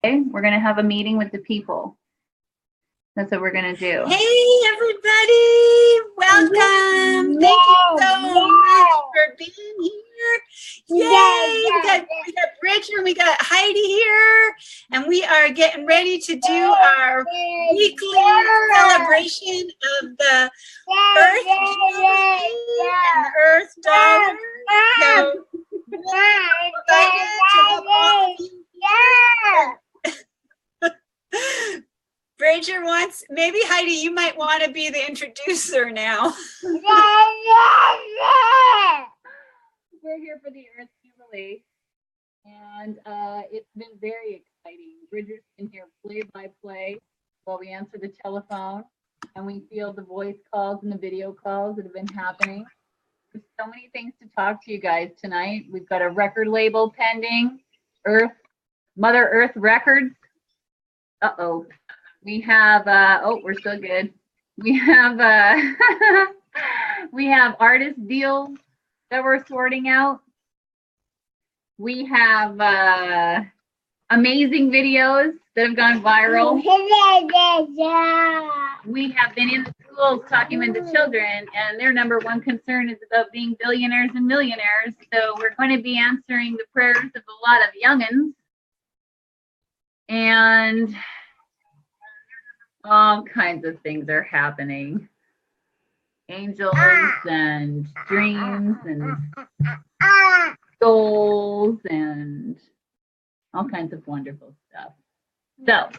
Okay, we're going to have a meeting with the people. That's what we're going to do. Hey, everybody. Welcome. Thank you so much for being here. Yay. We got Bridget and we got Heidi here. And we are getting ready to do our weekly celebration of the Earth Jubilee and the Earth Dollar. So, really excited to have all of you here. Bridger wants, maybe Heidi, you might want to be the introducer now. We're here for the Earth Jubilee, and it's been very exciting. Bridger's been here play-by-play while we answer the telephone, and we field the voice calls and the video calls that have been happening. There's so many things to talk to you guys tonight. We've got a record label pending, Mother Earth Records. Uh-oh. We have, we're so good. We have, we have artist deals that we're sorting out. We have amazing videos that have gone viral. We have been in the schools talking with the children, and their number one concern is about being billionaires and millionaires. So we're going to be answering the prayers of a lot of youngins. And all kinds of things are happening. Angels and dreams and souls and all kinds of wonderful stuff. So,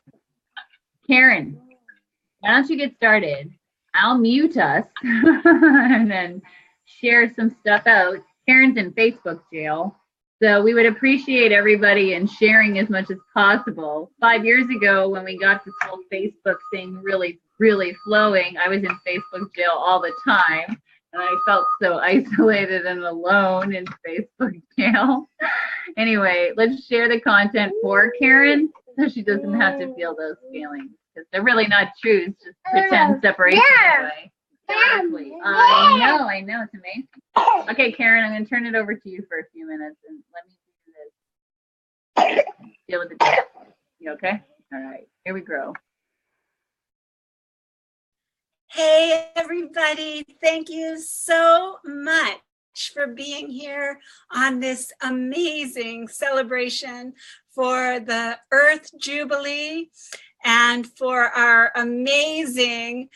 Karen, why don't you get started? I'll mute us and then share some stuff out. Karen's in Facebook jail. So we would appreciate everybody and sharing as much as possible. 5 years ago, when we got this whole Facebook thing really flowing, I was in Facebook jail all the time. And I felt so isolated and alone in Facebook jail. Anyway, let's share the content for Karen so she doesn't have to feel those feelings. Because they're really not true. It's just pretend separation anyway. Exactly. I know, it's amazing. Okay, Karen, I'm going to turn it over to you for a few minutes and let me do this. Deal with the chat. You okay? All right, here we go. Hey, everybody. Thank you so much for being here on this amazing celebration for the Earth Jubilee and for our amazing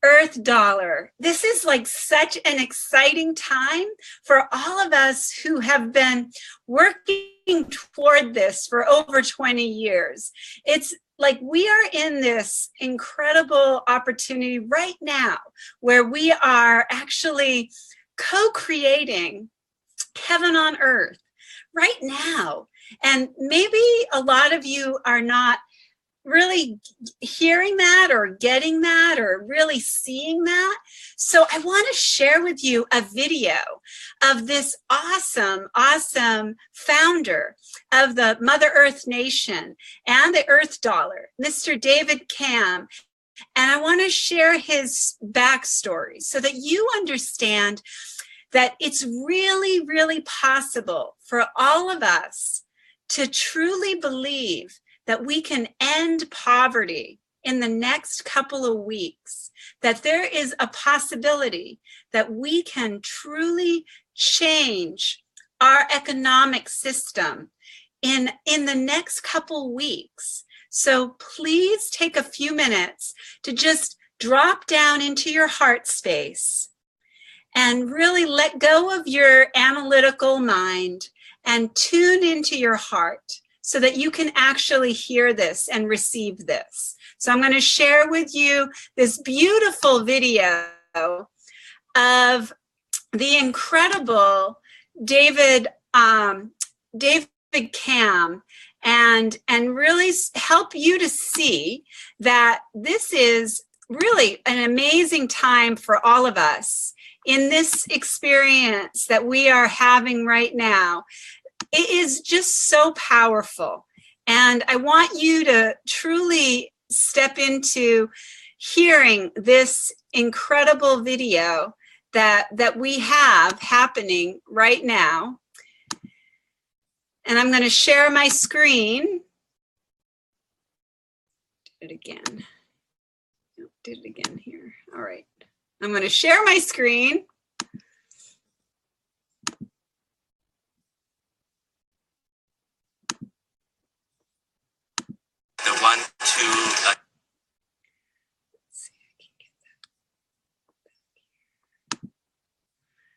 Earth Dollar. This is like such an exciting time for all of us who have been working toward this for over 20 years. It's like we are in this incredible opportunity right now where we are actually co-creating heaven on earth right now. And maybe a lot of you are not really hearing that or getting that or really seeing that. So I want to share with you a video of this awesome founder of the Mother Earth Nation and the Earth Dollar, Mr. David Kamm. And I want to share his backstory so that you understand that it's really possible for all of us to truly believe that we can end poverty in the next couple of weeks, that there is a possibility that we can truly change our economic system in the next couple weeks. So please take a few minutes to just drop down into your heart space and really let go of your analytical mind and tune into your heart, so that you can actually hear this and receive this. So I'm going to share with you this beautiful video of the incredible David Kamm and really help you to see that this is really an amazing time for all of us in this experience that we are having right now. It is just so powerful. And I want you to truly step into hearing this incredible video that we have happening right now. And I'm going to share my screen. it again. Did it again here. All right. I'm going to share my screen. The 1, 2.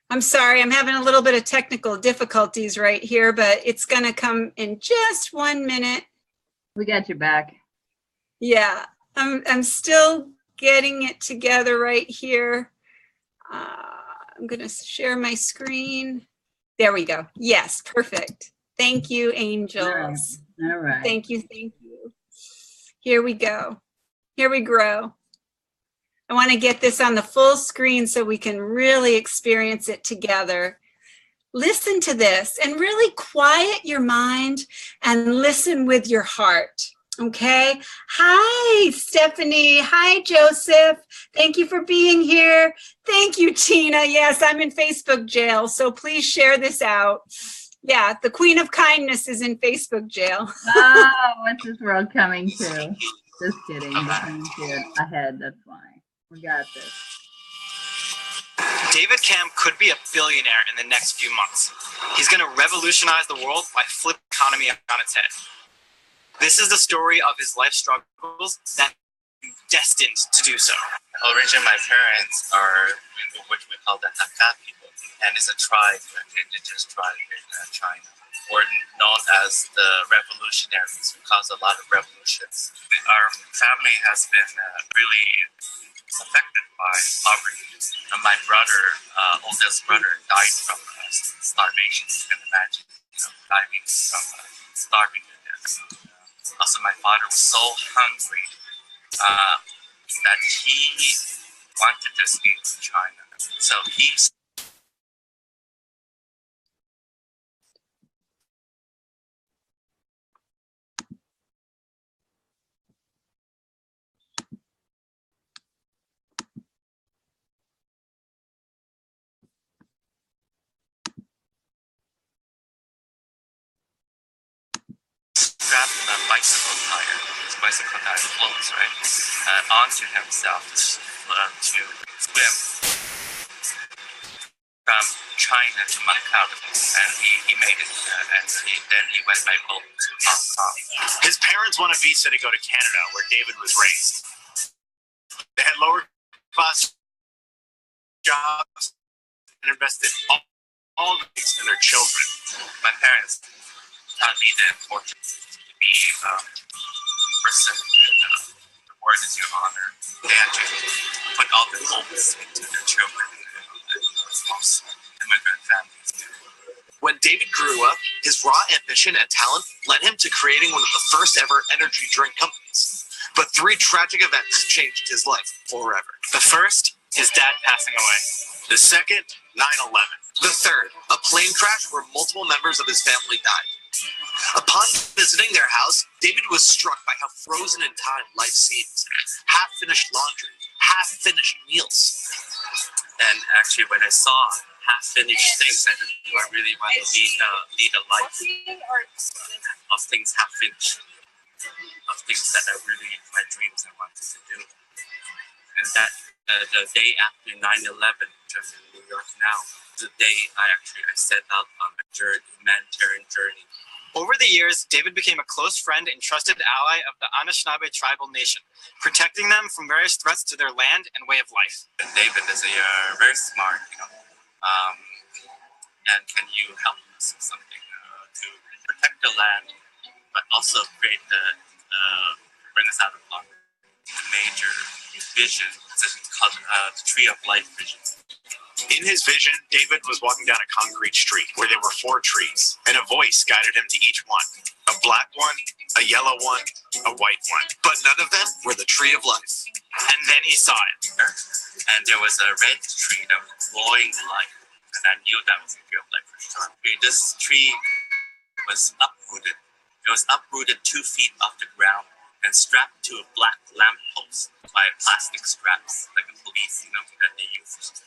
I'm sorry, I'm having a little bit of technical difficulties right here, but it's going to come in just 1 minute. We got your back. Yeah, I'm still getting it together right here. I'm going to share my screen. There we go. Yes, perfect. Thank you, angels. All right. Thank you, thank you. Here we go. Here we grow. I want to get this on the full screen so we can really experience it together. Listen to this and really quiet your mind and listen with your heart. Okay. Hi, Stephanie. Hi, Joseph. Thank you for being here. Thank you, Tina. Yes, I'm in Facebook jail, so please share this out. Yeah, the Queen of Kindness is in Facebook jail. Oh, what's this world coming to? Just kidding. We're coming to it ahead. That's why. We got this. David Cam could be a billionaire in the next few months. He's going to revolutionize the world by flipping the economy on its head. This is the story of his life struggles that destined to do so. Originally, my parents are what we call the Hakka people, and it's a tribe, an indigenous tribe in China. We're known as the revolutionaries. We caused a lot of revolutions. Our family has been really affected by poverty. And my brother, oldest brother, died from starvation. You can imagine, dying from starving to death. Also, my father was so hungry that he wanted to escape from China. So he strapped a bicycle tire, his bicycle tire floats, right, onto himself to swim from China to Macau, and he made it, and then he went by boat to Hong Kong. His parents won a visa to go to Canada, where David was raised. They had lower cost jobs and invested all the things in their children. My parents taught me the importance to be a person the word is your honor. They had to put all the hopes into their children as most immigrant families do. When David grew up, his raw ambition and talent led him to creating one of the first ever energy drink companies. But 3 tragic events changed his life forever. The first, his dad passing away. The second, 9/11. The third, a plane crash where multiple members of his family died. Upon visiting their house, David was struck by how frozen in time life seems. Half-finished laundry, half-finished meals. And actually, when I saw half-finished things, I said, do I really want to lead a life of things half-finished? Of things that are really my dreams I wanted to do. And that the day after 9/11, which I'm in New York now, the day I set out on my humanitarian journey. Over the years, David became a close friend and trusted ally of the Anishinaabe tribal nation, protecting them from various threats to their land and way of life. And David is very smart, and can you help us with something to protect the land, but also create bring us out of poverty? The major vision is called the Tree of Life vision. In his vision, David was walking down a concrete street where there were 4 trees, and a voice guided him to each one. A black one, a yellow one, a white one. But none of them were the tree of life. And then he saw it. And there was a red tree that was glowing light, and I knew that was the tree of life for sure. This tree was uprooted. It was uprooted 2 feet off the ground and strapped to a black lamppost by plastic straps, like the police, that they use to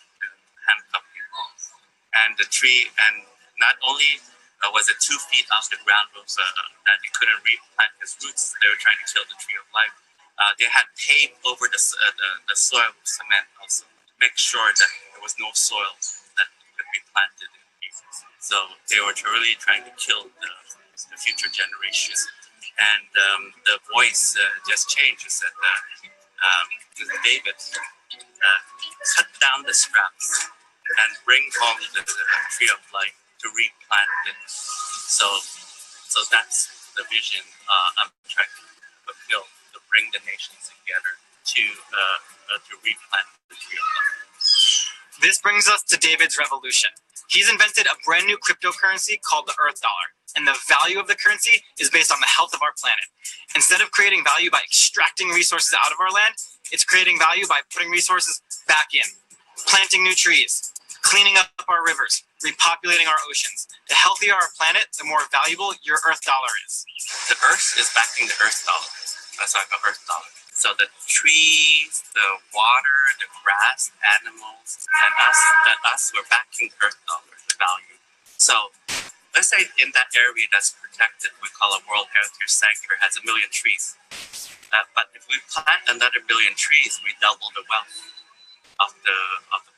handcuff people. And the tree, and not only was it 2 feet off the ground, was that it couldn't replant its roots. They were trying to kill the tree of life. They had paved over the soil with cement also to make sure that there was no soil that could be planted in pieces. So they were really trying to kill the future generations. And the voice just changed. It said David, cut down the scraps and bring home the tree of life to replant it. So that's the vision I'm trying to fulfill, to bring the nations together to replant the tree of life. This brings us to David's revolution. He's invented a brand new cryptocurrency called the Earth Dollar, and the value of the currency is based on the health of our planet. Instead of creating value by extracting resources out of our land, it's creating value by putting resources back in, planting new trees, cleaning up our rivers, repopulating our oceans. The healthier our planet, the more valuable your Earth Dollar is. The Earth is backing the Earth Dollar. That's like an Earth Dollar. So the trees, the water, the grass, animals, and us, we're backing the Earth Dollar, the value. So let's say in that area that's protected, we call a World Heritage Sanctuary, has 1 million trees. But if we plant another 1 million trees, we double the wealth of the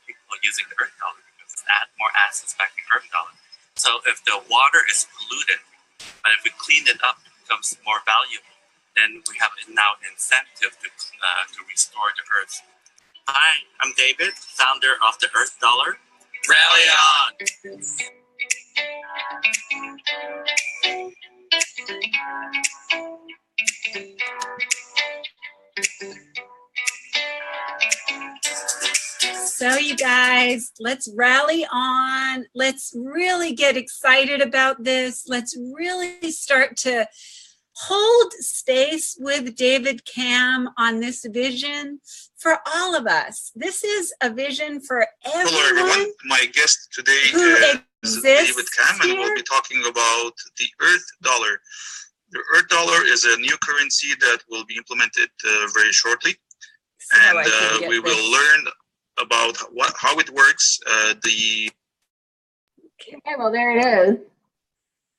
people using the Earth Dollar, because add more assets back in Earth Dollar. So if the water is polluted, but if we clean it up, it becomes more valuable. Then we have now an incentive to restore the Earth. Hi, I'm David, founder of the Earth Dollar. Rally on! So you guys, let's rally on. Let's really get excited about this. Let's really start to hold space with David Cam on this vision for all of us. This is a vision for everyone. Hello everyone, my guest today is David Cam, and we'll be talking about the Earth Dollar. The Earth Dollar is a new currency that will be implemented very shortly, and we will learn about how it works. Okay, well, there it is.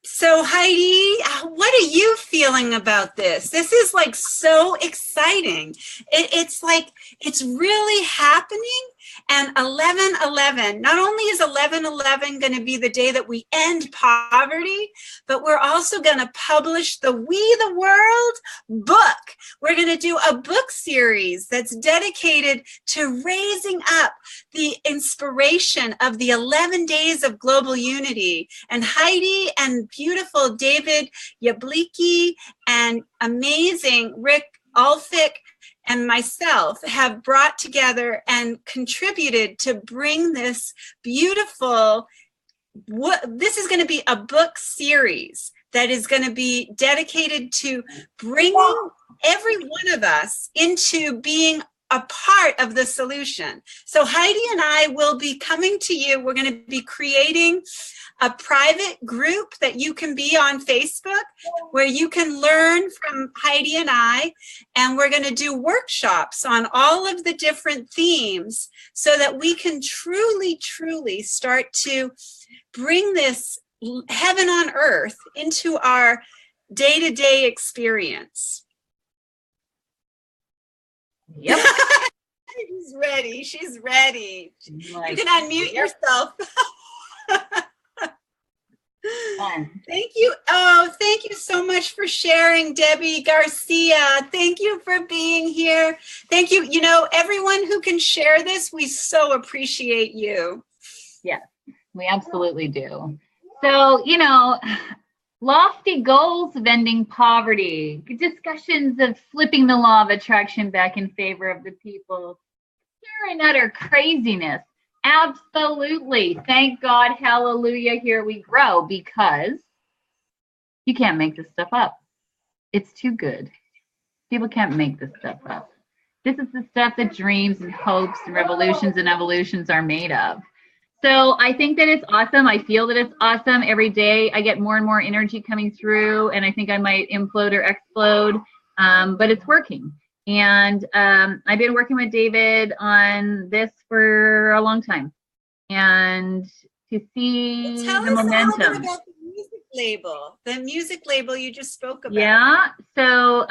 So Heidi, what are you feeling about this? This is like so exciting. It's like, it's really happening. And 11/11, not only is 11/11 going to be the day that we end poverty, but we're also going to publish the We the World book. We're going to do a book series that's dedicated to raising up the inspiration of the 11 days of global unity. And Heidi and beautiful David Yabliki and amazing Rick Alfick and myself have brought together and contributed to bring this beautiful, this is going to be a book series that is going to be dedicated to bringing every one of us into being a part of the solution. So Heidi and I will be coming to you. We're going to be creating a private group that you can be on Facebook, where you can learn from Heidi and I, and we're going to do workshops on all of the different themes so that we can truly, truly start to bring this heaven on earth into our day-to-day experience. Yep. She's ready. She's ready. You can unmute yourself. Thank you. Oh, thank you so much for sharing, Debbie Garcia. Thank you for being here. Thank you. You know, everyone who can share this, we so appreciate you. Yes, we absolutely do. So, you know, lofty goals of ending poverty, discussions of flipping the law of attraction back in favor of the people, pure and utter craziness. Absolutely. Thank God. Hallelujah. Here we grow, because you can't make this stuff up. It's too good. People can't make this stuff up. This is the stuff that dreams and hopes and revolutions and evolutions are made of. So I think that it's awesome. I feel that it's awesome. Every day I get more and more energy coming through, and I think I might implode or explode, but it's working. And I've been working with David on this for a long time, and to see Tell the us a little bit momentum. about the music music label you just spoke about. Yeah. So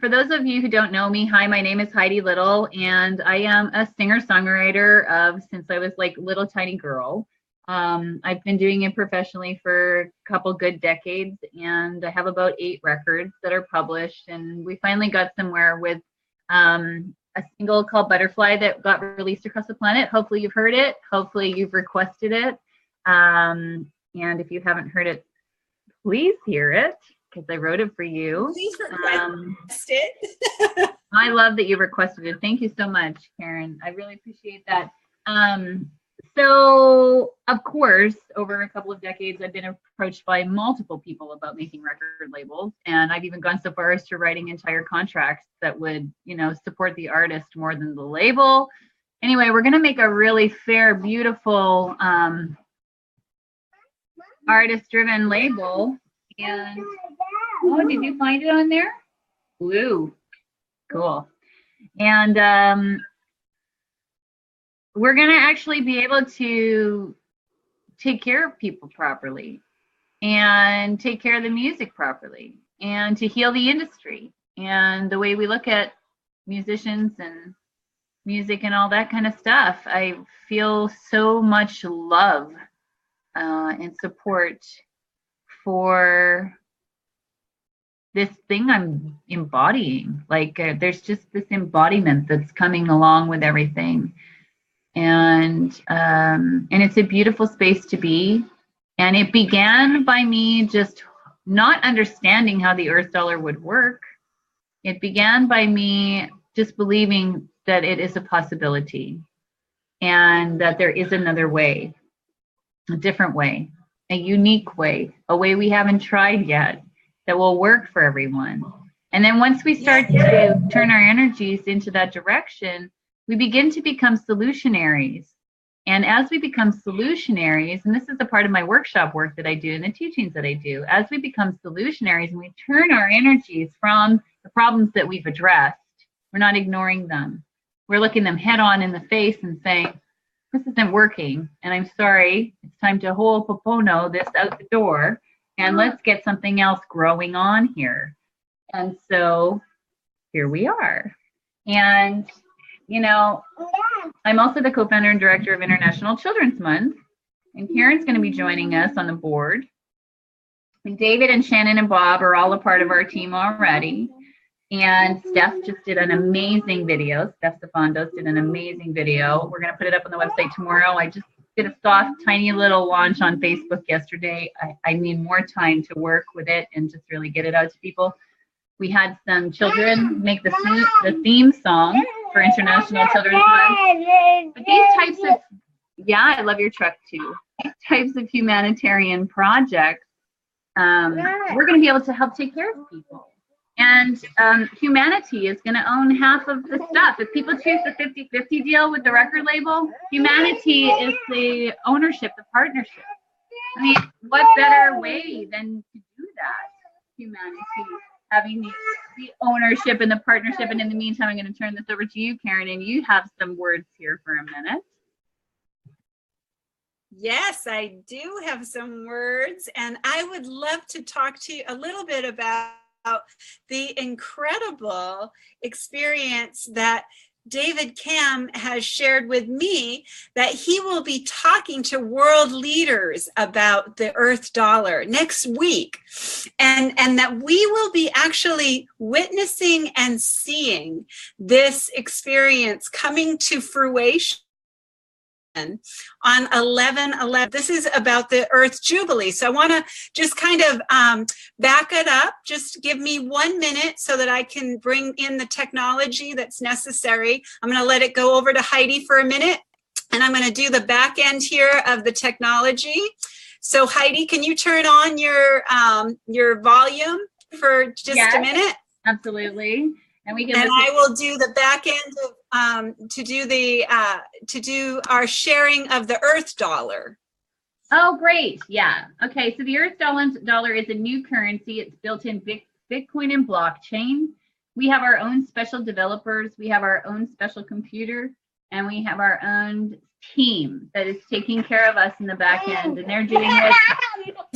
for those of you who don't know me, hi, my name is Heidi Little, and I am a singer-songwriter since I was like little tiny girl. I've been doing it professionally for a couple good decades, and I have about 8 records that are published. And we finally got somewhere with a single called Butterfly that got released across the planet. Hopefully you've heard it. Hopefully you've requested it. And if you haven't heard it, please hear it, because I wrote it for you. Please request it. I love that you requested it. Thank you so much, Karen. I really appreciate that. So, of course, over a couple of decades, I've been approached by multiple people about making record labels. And I've even gone so far as to writing entire contracts that would, support the artist more than the label. Anyway, we're going to make a really fair, beautiful, artist-driven label. And, oh, did you find it on there? Blue. Cool. And, we're going to actually be able to take care of people properly and take care of the music properly and to heal the industry and the way we look at musicians and music and all that kind of stuff. I feel so much love and support for this thing I'm embodying. Like there's just this embodiment that's coming along with everything. And it's a beautiful space to be. And it began by me just not understanding how the Earth Dollar would work. It began by me just believing that it is a possibility and that there is another way, a different way, a unique way, a way we haven't tried yet that will work for everyone. And then once we start to turn our energies into that direction, we begin to become solutionaries. And as we become solutionaries, and this is a part of my workshop work that I do and the teachings that I do, as we become solutionaries and we turn our energies from the problems that we've addressed, we're not ignoring them. We're looking them head on in the face and saying, this isn't working, and I'm sorry, it's time to ho'oponopono this out the door, and let's get something else growing on here. And so here we are. And I'm also the co-founder and director of International Children's Month, and Karen's going to be joining us on the board. And David and Shannon and Bob are all a part of our team already. And Steph just did an amazing video. Steph Stefandos did an amazing video. We're going to put it up on the website tomorrow. I just did a soft, tiny little launch on Facebook yesterday. I need more time to work with it and just really get it out to people. We had some children make the theme song for International Children's Month. But these types of, I love your truck too. These types of humanitarian projects, we're going to be able to help take care of people. And humanity is going to own half of the stuff. If people choose the 50-50 deal with the record label, humanity is the ownership, the partnership. I mean, what better way than to do that? Humanity having the ownership and the partnership. And in the meantime, I'm going to turn this over to you, Karen, and you have some words here for a minute. Yes, I do have some words, and I would love to talk to you a little bit about the incredible experience that David Kam has shared with me, that he will be talking to world leaders about the Earth Dollar next week, and that we will be actually witnessing and seeing this experience coming to fruition on 11/11. This is about the Earth Jubilee. So I want to just kind of back it up. Just give me 1 minute so that I can bring in the technology that's necessary. I'm going to let it go over to Heidi for a minute, and I'm going to do the back end here of the technology. So Heidi, can you turn on your volume for just a minute? Absolutely. And we can. And I will do the back end of to do our sharing of the Earth Dollar. Oh, great! Yeah. Okay. So the Earth Dollar is a new currency. It's built in Bitcoin and blockchain. We have our own special developers. We have our own special computer, and we have our own team that is taking care of us in the back end, and they're doing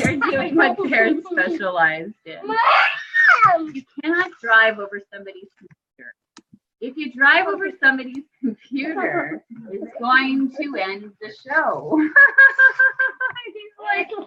They're doing what they're specialized in. You cannot drive over somebody's computer. If you drive over somebody's computer, it's going to end the show. He's like, it's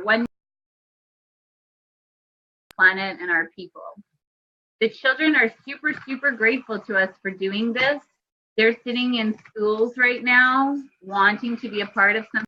one planet and our people. The children are super, super grateful to us for doing this. They're sitting in schools right now, wanting to be a part of something.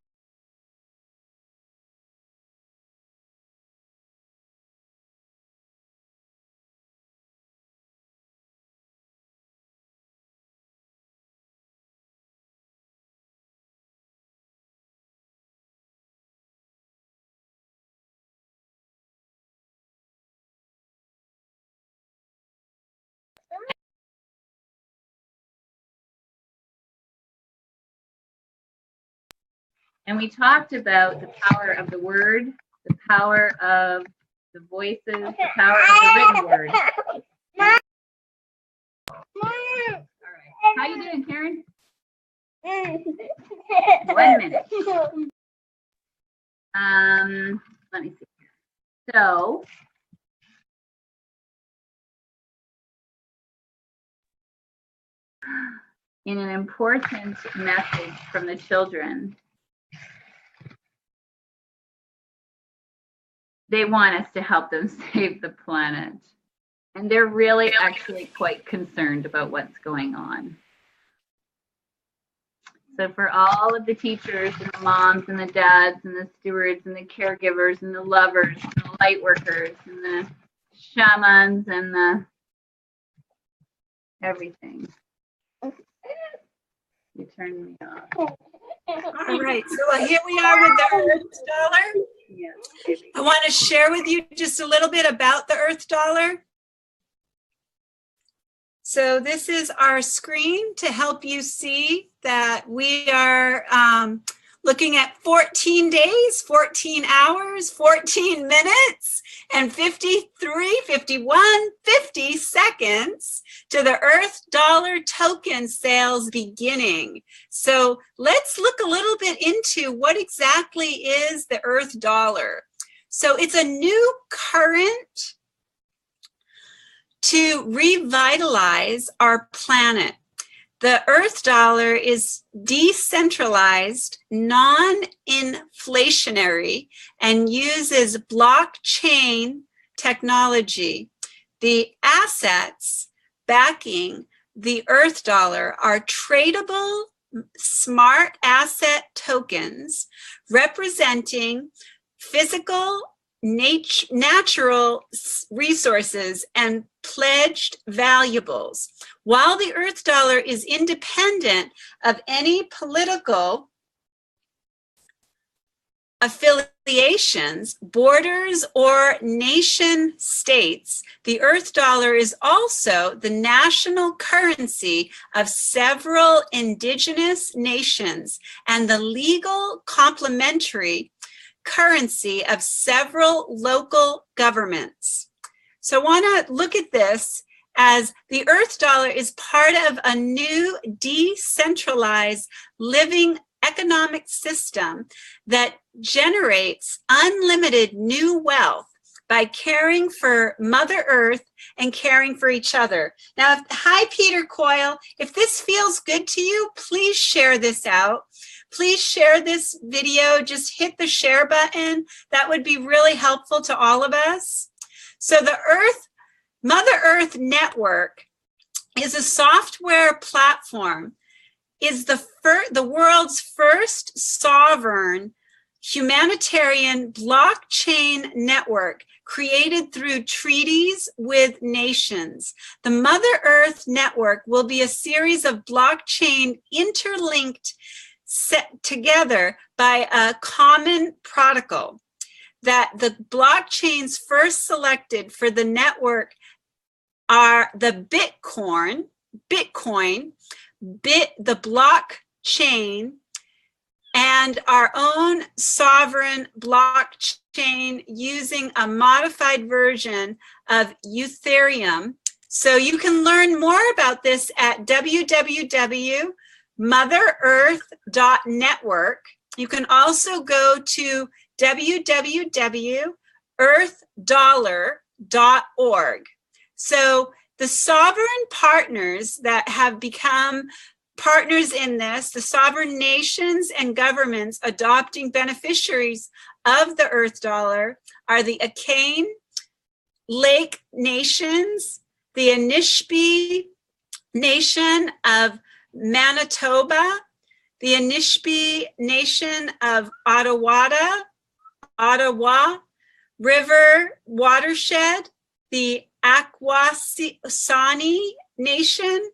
And we talked about the power of the word, the power of the voices, the power of the written word. All right. How you doing, Karen? 1 minute. Let me see. So in an important message from the children, they want us to help them save the planet. And they're really actually quite concerned about what's going on. So for all of the teachers and the moms and the dads and the stewards and the caregivers and the lovers and the light workers and the shamans and the everything. You turned me off. All right, so here we are with the Earth Dollar. Yeah. I want to share with you just a little bit about the Earth Dollar. So this is our screen to help you see that we are looking at 14 days, 14 hours, 14 minutes, and 53, 51, 50 seconds to the Earth Dollar token sales beginning. So let's look a little bit into what exactly is the Earth Dollar. So it's a new current to revitalize our planet. The Earth Dollar is decentralized, non-inflationary, and uses blockchain technology. The assets backing the Earth Dollar are tradable smart asset tokens representing physical, natural resources and pledged valuables. While the Earth Dollar is independent of any political affiliations, borders, or nation states, the Earth Dollar is also the national currency of several indigenous nations and the legal complementary currency of several local governments. So I want to look at this as the Earth Dollar is part of a new decentralized living economic system that generates unlimited new wealth by caring for Mother Earth and caring for each other. Now, hi, Peter Coyle. If this feels good to you, please share this out. Please share this video. Just hit the share button. That would be really helpful to all of us. So the Mother Earth Network is a software platform, is the world's first sovereign humanitarian blockchain network created through treaties with nations. The Mother Earth Network will be a series of blockchain interlinked set together by a common protocol. That the blockchains first selected for the network are the Bitcoin, Bitcoin, the blockchain, and our own sovereign blockchain using a modified version of Ethereum. So you can learn more about this at www.motherearth.network. You can also go to www.earthdollar.org. So the sovereign partners that have become partners in this, the sovereign nations and governments adopting beneficiaries of the Earth Dollar are the Achaean Lake nations, the Anishinaabe Nation of Manitoba, the Anishinaabe Nation of Ottawa River Watershed, the Akwesasne Nation,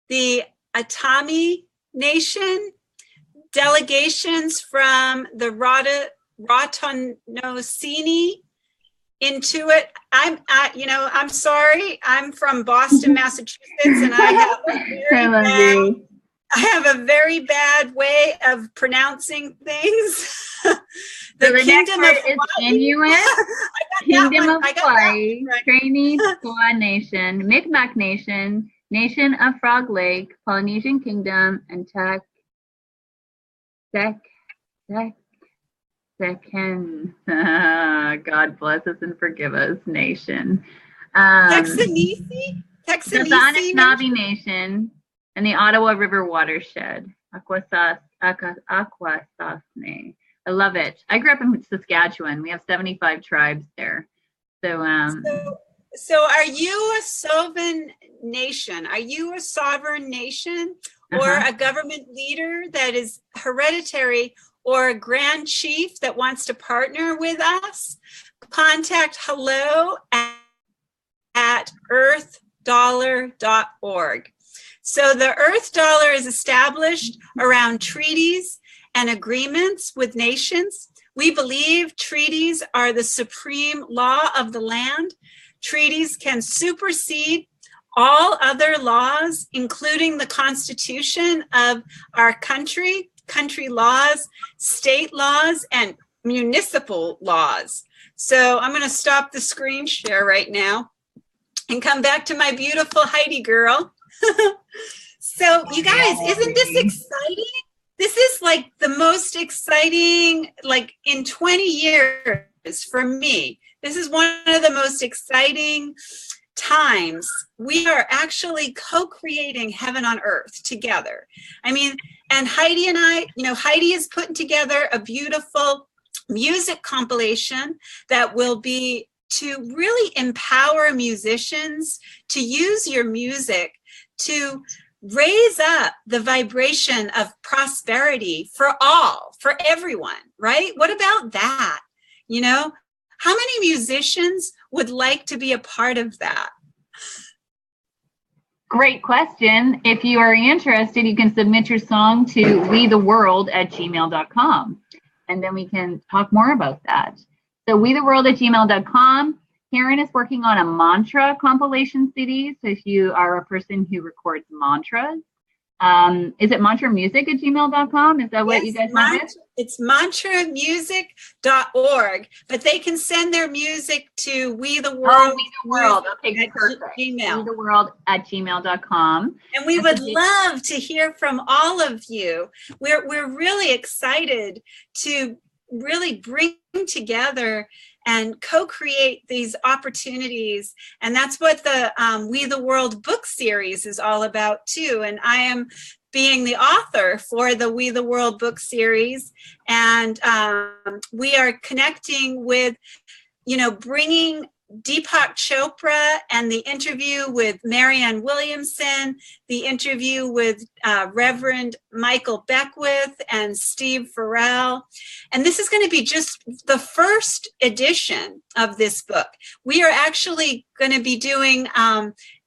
the Atami Nation, delegations from the Ratononsini Inuit. I'm sorry, I'm from Boston, Massachusetts, and I have a very bad way of pronouncing things. The kingdom of Inuit, Kingdom of Hawaii, Trainee Squaw Nation, Mi'kmaq Nation, Nation of Frog Lake, Polynesian Kingdom, and Second, God bless us and forgive us, nation. Texanese Anishinaabe Nation, and the Ottawa River Watershed, Akwesasne. I love it. I grew up in Saskatchewan. We have 75 tribes there. So are you a sovereign nation? Are you a sovereign nation or a government leader that is hereditary, or a grand chief that wants to partner with us? Contact hello@earthdollar.org. So the Earth Dollar is established around treaties and agreements with nations. We believe treaties are the supreme law of the land. Treaties can supersede all other laws, including the Constitution of our country laws, state laws, and municipal laws. So I'm going to stop the screen share right now and come back to my beautiful Heidi girl. So you guys, isn't this exciting? This is like the most exciting, like in 20 years for me. This is one of the most exciting times. We are actually co-creating heaven on earth together. I mean, and Heidi and I, Heidi is putting together a beautiful music compilation that will be to really empower musicians to use your music to raise up the vibration of prosperity for all, for everyone, right? What about that? How many musicians would like to be a part of that? Great question. If you are interested, you can submit your song to wetheworld@gmail.com, and then we can talk more about that. So wetheworld@gmail.com. Karen is working on a mantra compilation CD. So if you are a person who records mantras, is it mantramusic@gmail.com? Is that what you guys want? It's mantramusic.org, but they can send their music to We the World. We the World. Okay, perfect. Gmail. wetheworld@gmail.com. And we would love to hear from all of you. We're really excited to really bring together and co-create these opportunities. And that's what the We the World book series is all about too. And I am being the author for the We the World book series. And we are connecting with, bringing Deepak Chopra and the interview with Marianne Williamson, the interview with Reverend Michael Beckwith and Steve Farrell. And this is going to be just the first edition of this book. We are actually going to be doing,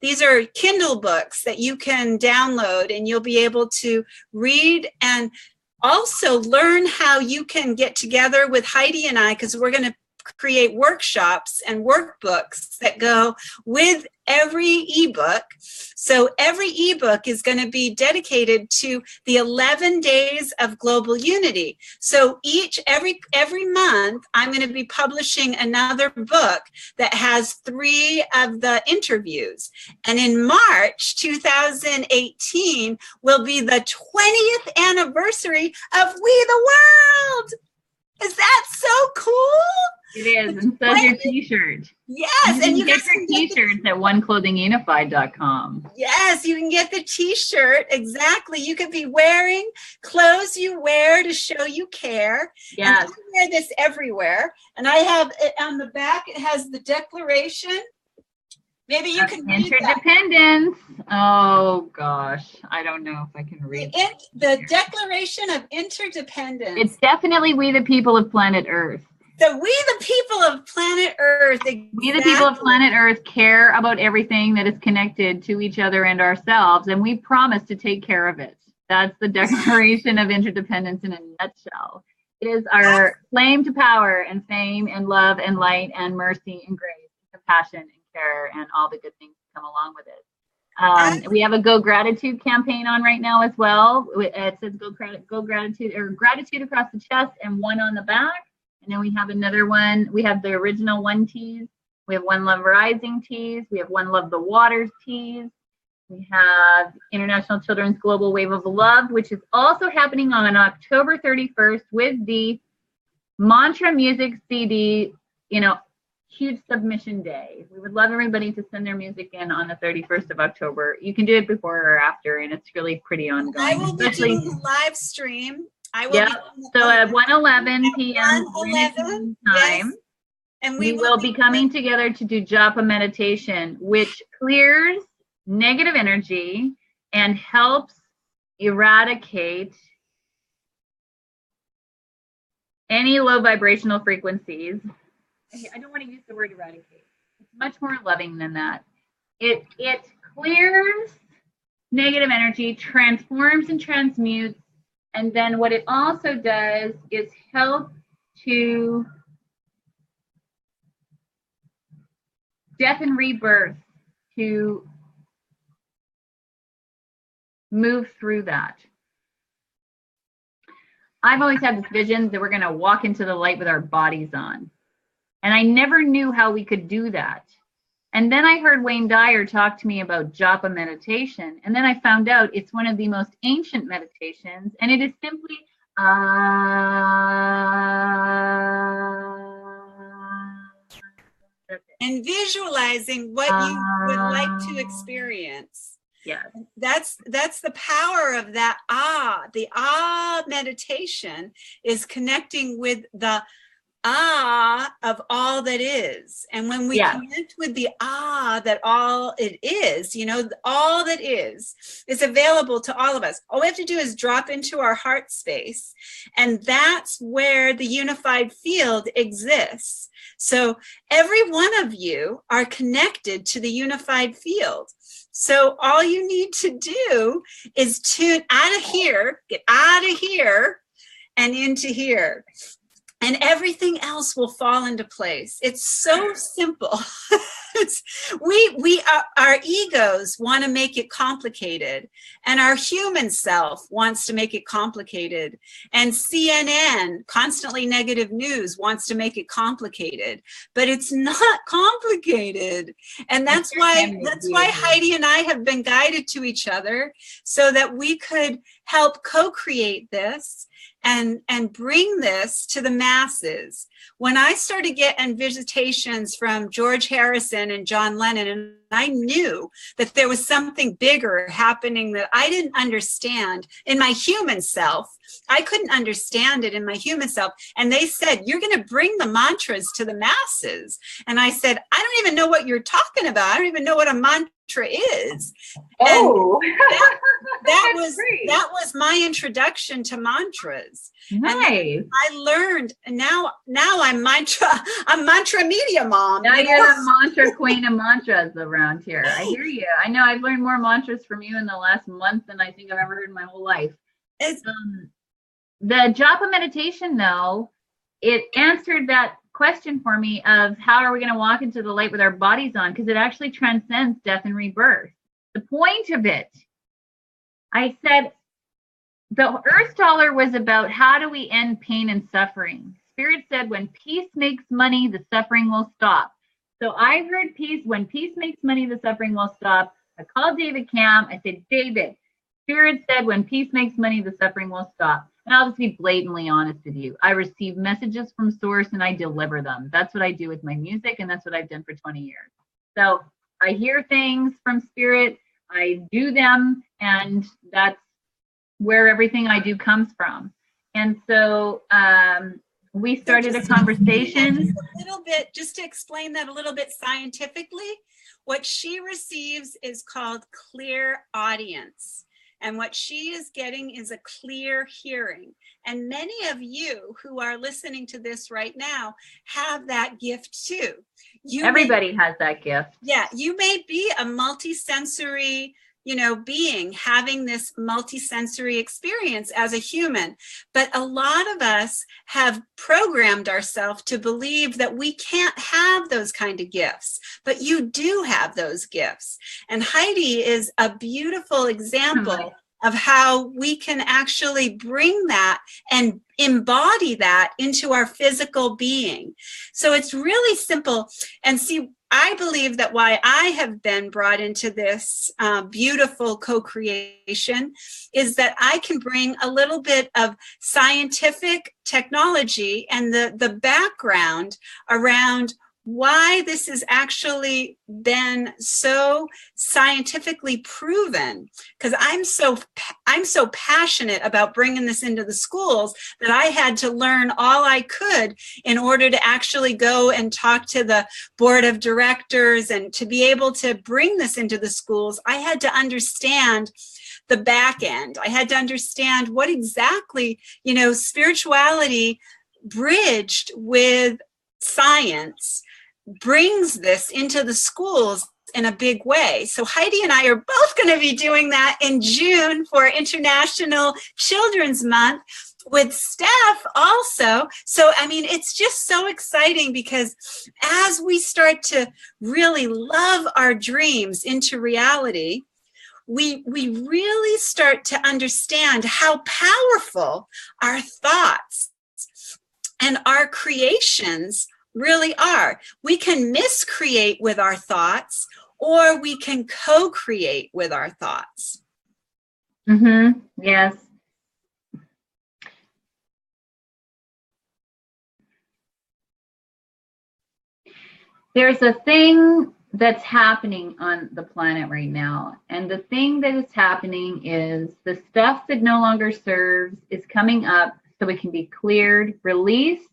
these are Kindle books that you can download, and you'll be able to read and also learn how you can get together with Heidi and I, because we're going to create workshops and workbooks that go with every ebook. So every ebook is going to be dedicated to the 11 days of global unity. So every month, I'm going to be publishing another book that has 3 of the interviews. And in March 2018 will be the 20th anniversary of We the World. Is that so cool? It is, and so is your t-shirt. Yes, and you get your t-shirts at oneclothingunified.com. Yes, you can get the t-shirt. Exactly. You could be wearing clothes you wear to show you care. Yes. And I wear this everywhere. And I have it on the back, it has the declaration. Maybe you can read that. Interdependence. Oh gosh, I don't know if I can read the Declaration of Interdependence. It's definitely we the people of planet Earth. So we the people of planet Earth. Exactly. We the people of planet Earth care about everything that is connected to each other and ourselves, and we promise to take care of it. That's the Declaration of Interdependence in a nutshell. It is our claim to power and fame and love and light and mercy and grace, compassion and care and all the good things that come along with it. We have a Go Gratitude campaign on right now as well. It says Go Gratitude, or gratitude across the chest and one on the back. And then we have another one. We have the original One Tees. We have One Love Rising tees. We have One Love the Waters tees. We have International Children's Global Wave of Love, which is also happening on October 31st with the Mantra Music CD, huge submission day. We would love everybody to send their music in on the 31st of October. You can do it before or after, and it's really pretty ongoing. I will be doing a live stream. So at 1:11 p.m. 1:11 time, yes. And we will be coming together to do japa meditation, which clears negative energy and helps eradicate any low vibrational frequencies. I don't want to use the word eradicate. It's much more loving than that. It clears negative energy, transforms and transmutes, and then what it also does is help to death and rebirth, to move through that. I've always had this vision that we're going to walk into the light with our bodies on. And I never knew how we could do that. And then I heard Wayne Dyer talk to me about japa meditation. And then I found out it's one of the most ancient meditations. And it is simply and visualizing what you would like to experience. Yeah. That's the power of that The meditation is connecting with the of all that is. And when we connect with the that all it is, all that is available to all of us. All we have to do is drop into our heart space, and that's where the unified field exists. So every one of you are connected to the unified field. So all you need to do is tune out of here, get out of here and into here. And everything else will fall into place. It's so simple. Our egos want to make it complicated, and our human self wants to make it complicated. And CNN, constantly negative news, wants to make it complicated, but it's not complicated. And that's why Heidi and I have been guided to each other so that we could help co-create this and bring this to the masses. When I started getting visitations from George Harrison and John Lennon, and I knew that there was something bigger happening that I didn't understand in my human self. I couldn't understand it in my human self. And they said, you're going to bring the mantras to the masses. And I said, I don't even know what you're talking about. I don't even know what a mantra is. Oh, that was my introduction to mantras. Nice. And I learned, and now I'm mantra media mom. Now you're the mantra queen of mantras around here. I hear you. I know I've learned more mantras from you in the last month than I think I've ever heard in my whole life. The japa meditation, though, it answered that question for me of how are we going to walk into the light with our bodies on? Because it actually transcends death and rebirth. The point of it, I said, the Earth Dollar was about how do we end pain and suffering. Spirit said, when peace makes money, the suffering will stop. So I heard peace. When peace makes money, the suffering will stop. I called David Cam. I said, David, Spirit said, when peace makes money, the suffering will stop. And I'll just be blatantly honest with you. I receive messages from Source and I deliver them. That's what I do with my music, and that's what I've done for 20 years. So I hear things from Spirit, I do them, and that's where everything I do comes from. And so we started a conversation. A little bit, just to explain that a little bit scientifically, what she receives is called clear audience. And what she is getting is a clear hearing. And many of you who are listening to this right now have that gift too. Everybody has that gift. Yeah, you may be a multisensory, being having this multisensory experience as a human. But a lot of us have programmed ourselves to believe that we can't have those kind of gifts, but you do have those gifts. And Heidi is a beautiful example of how we can actually bring that and embody that into our physical being. So it's really simple. And see, I believe that why I have been brought into this beautiful co-creation is that I can bring a little bit of scientific technology and the background around why this has actually been so scientifically proven. Because I'm so passionate about bringing this into the schools that I had to learn all I could in order to actually go and talk to the board of directors, and to be able to bring this into the schools. I had to understand the back end. I had to understand what exactly, spirituality bridged with science brings this into the schools in a big way. So Heidi and I are both going to be doing that in June for International Children's Month with Steph also. So, it's just so exciting, because as we start to really love our dreams into reality, we really start to understand how powerful our thoughts and our creations really are. We can miscreate with our thoughts, or we can co-create with our thoughts. Yes. There's a thing that's happening on the planet right now. And the thing that is happening is the stuff that no longer serves is coming up so it can be cleared, released.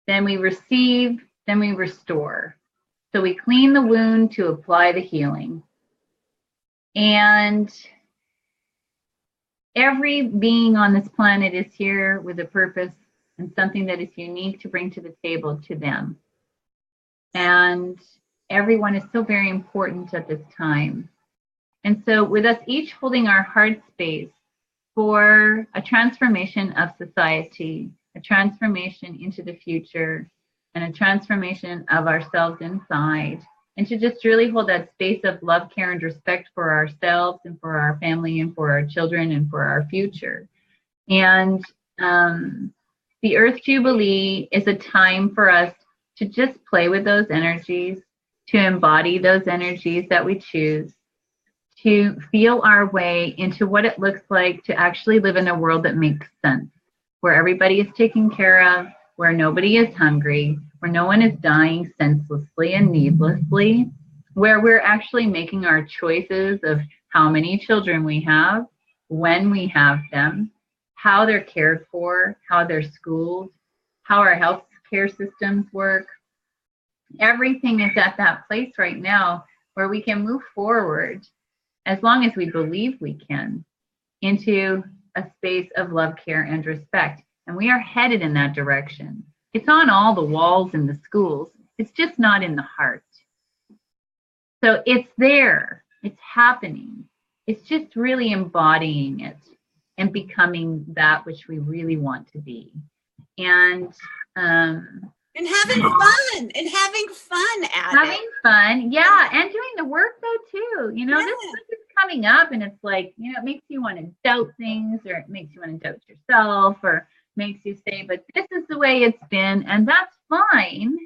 Then we receive, then we restore. So we clean the wound to apply the healing. And every being on this planet is here with a purpose and something that is unique to bring to the table to them. And everyone is so very important at this time. And so with us each holding our heart space for a transformation of society, a transformation into the future, and a transformation of ourselves inside, and to just really hold that space of love, care, and respect for ourselves and for our family and for our children and for our future. And the Earth Jubilee is a time for us to just play with those energies, to embody those energies that we choose, to feel our way into what it looks like to actually live in a world that makes sense, where everybody is taken care of, where nobody is hungry, where no one is dying senselessly and needlessly, where we're actually making our choices of how many children we have, when we have them, how they're cared for, how they're schooled, how our health care systems work. Everything is at that place right now where we can move forward, as long as we believe we can, into a space of love, care, and respect. And we are headed in that direction. It's on all the walls in the schools. It's just not in the heart. So it's there. It's happening. It's just really embodying it and becoming that which we really want to be. And And having fun, at Having it. fun, yeah, and doing the work though too. You know, Yeah. this is coming up, and it's like, you know, it makes you want to doubt things, or it makes you want to doubt yourself, or makes you say, but this is the way it's been, and that's fine.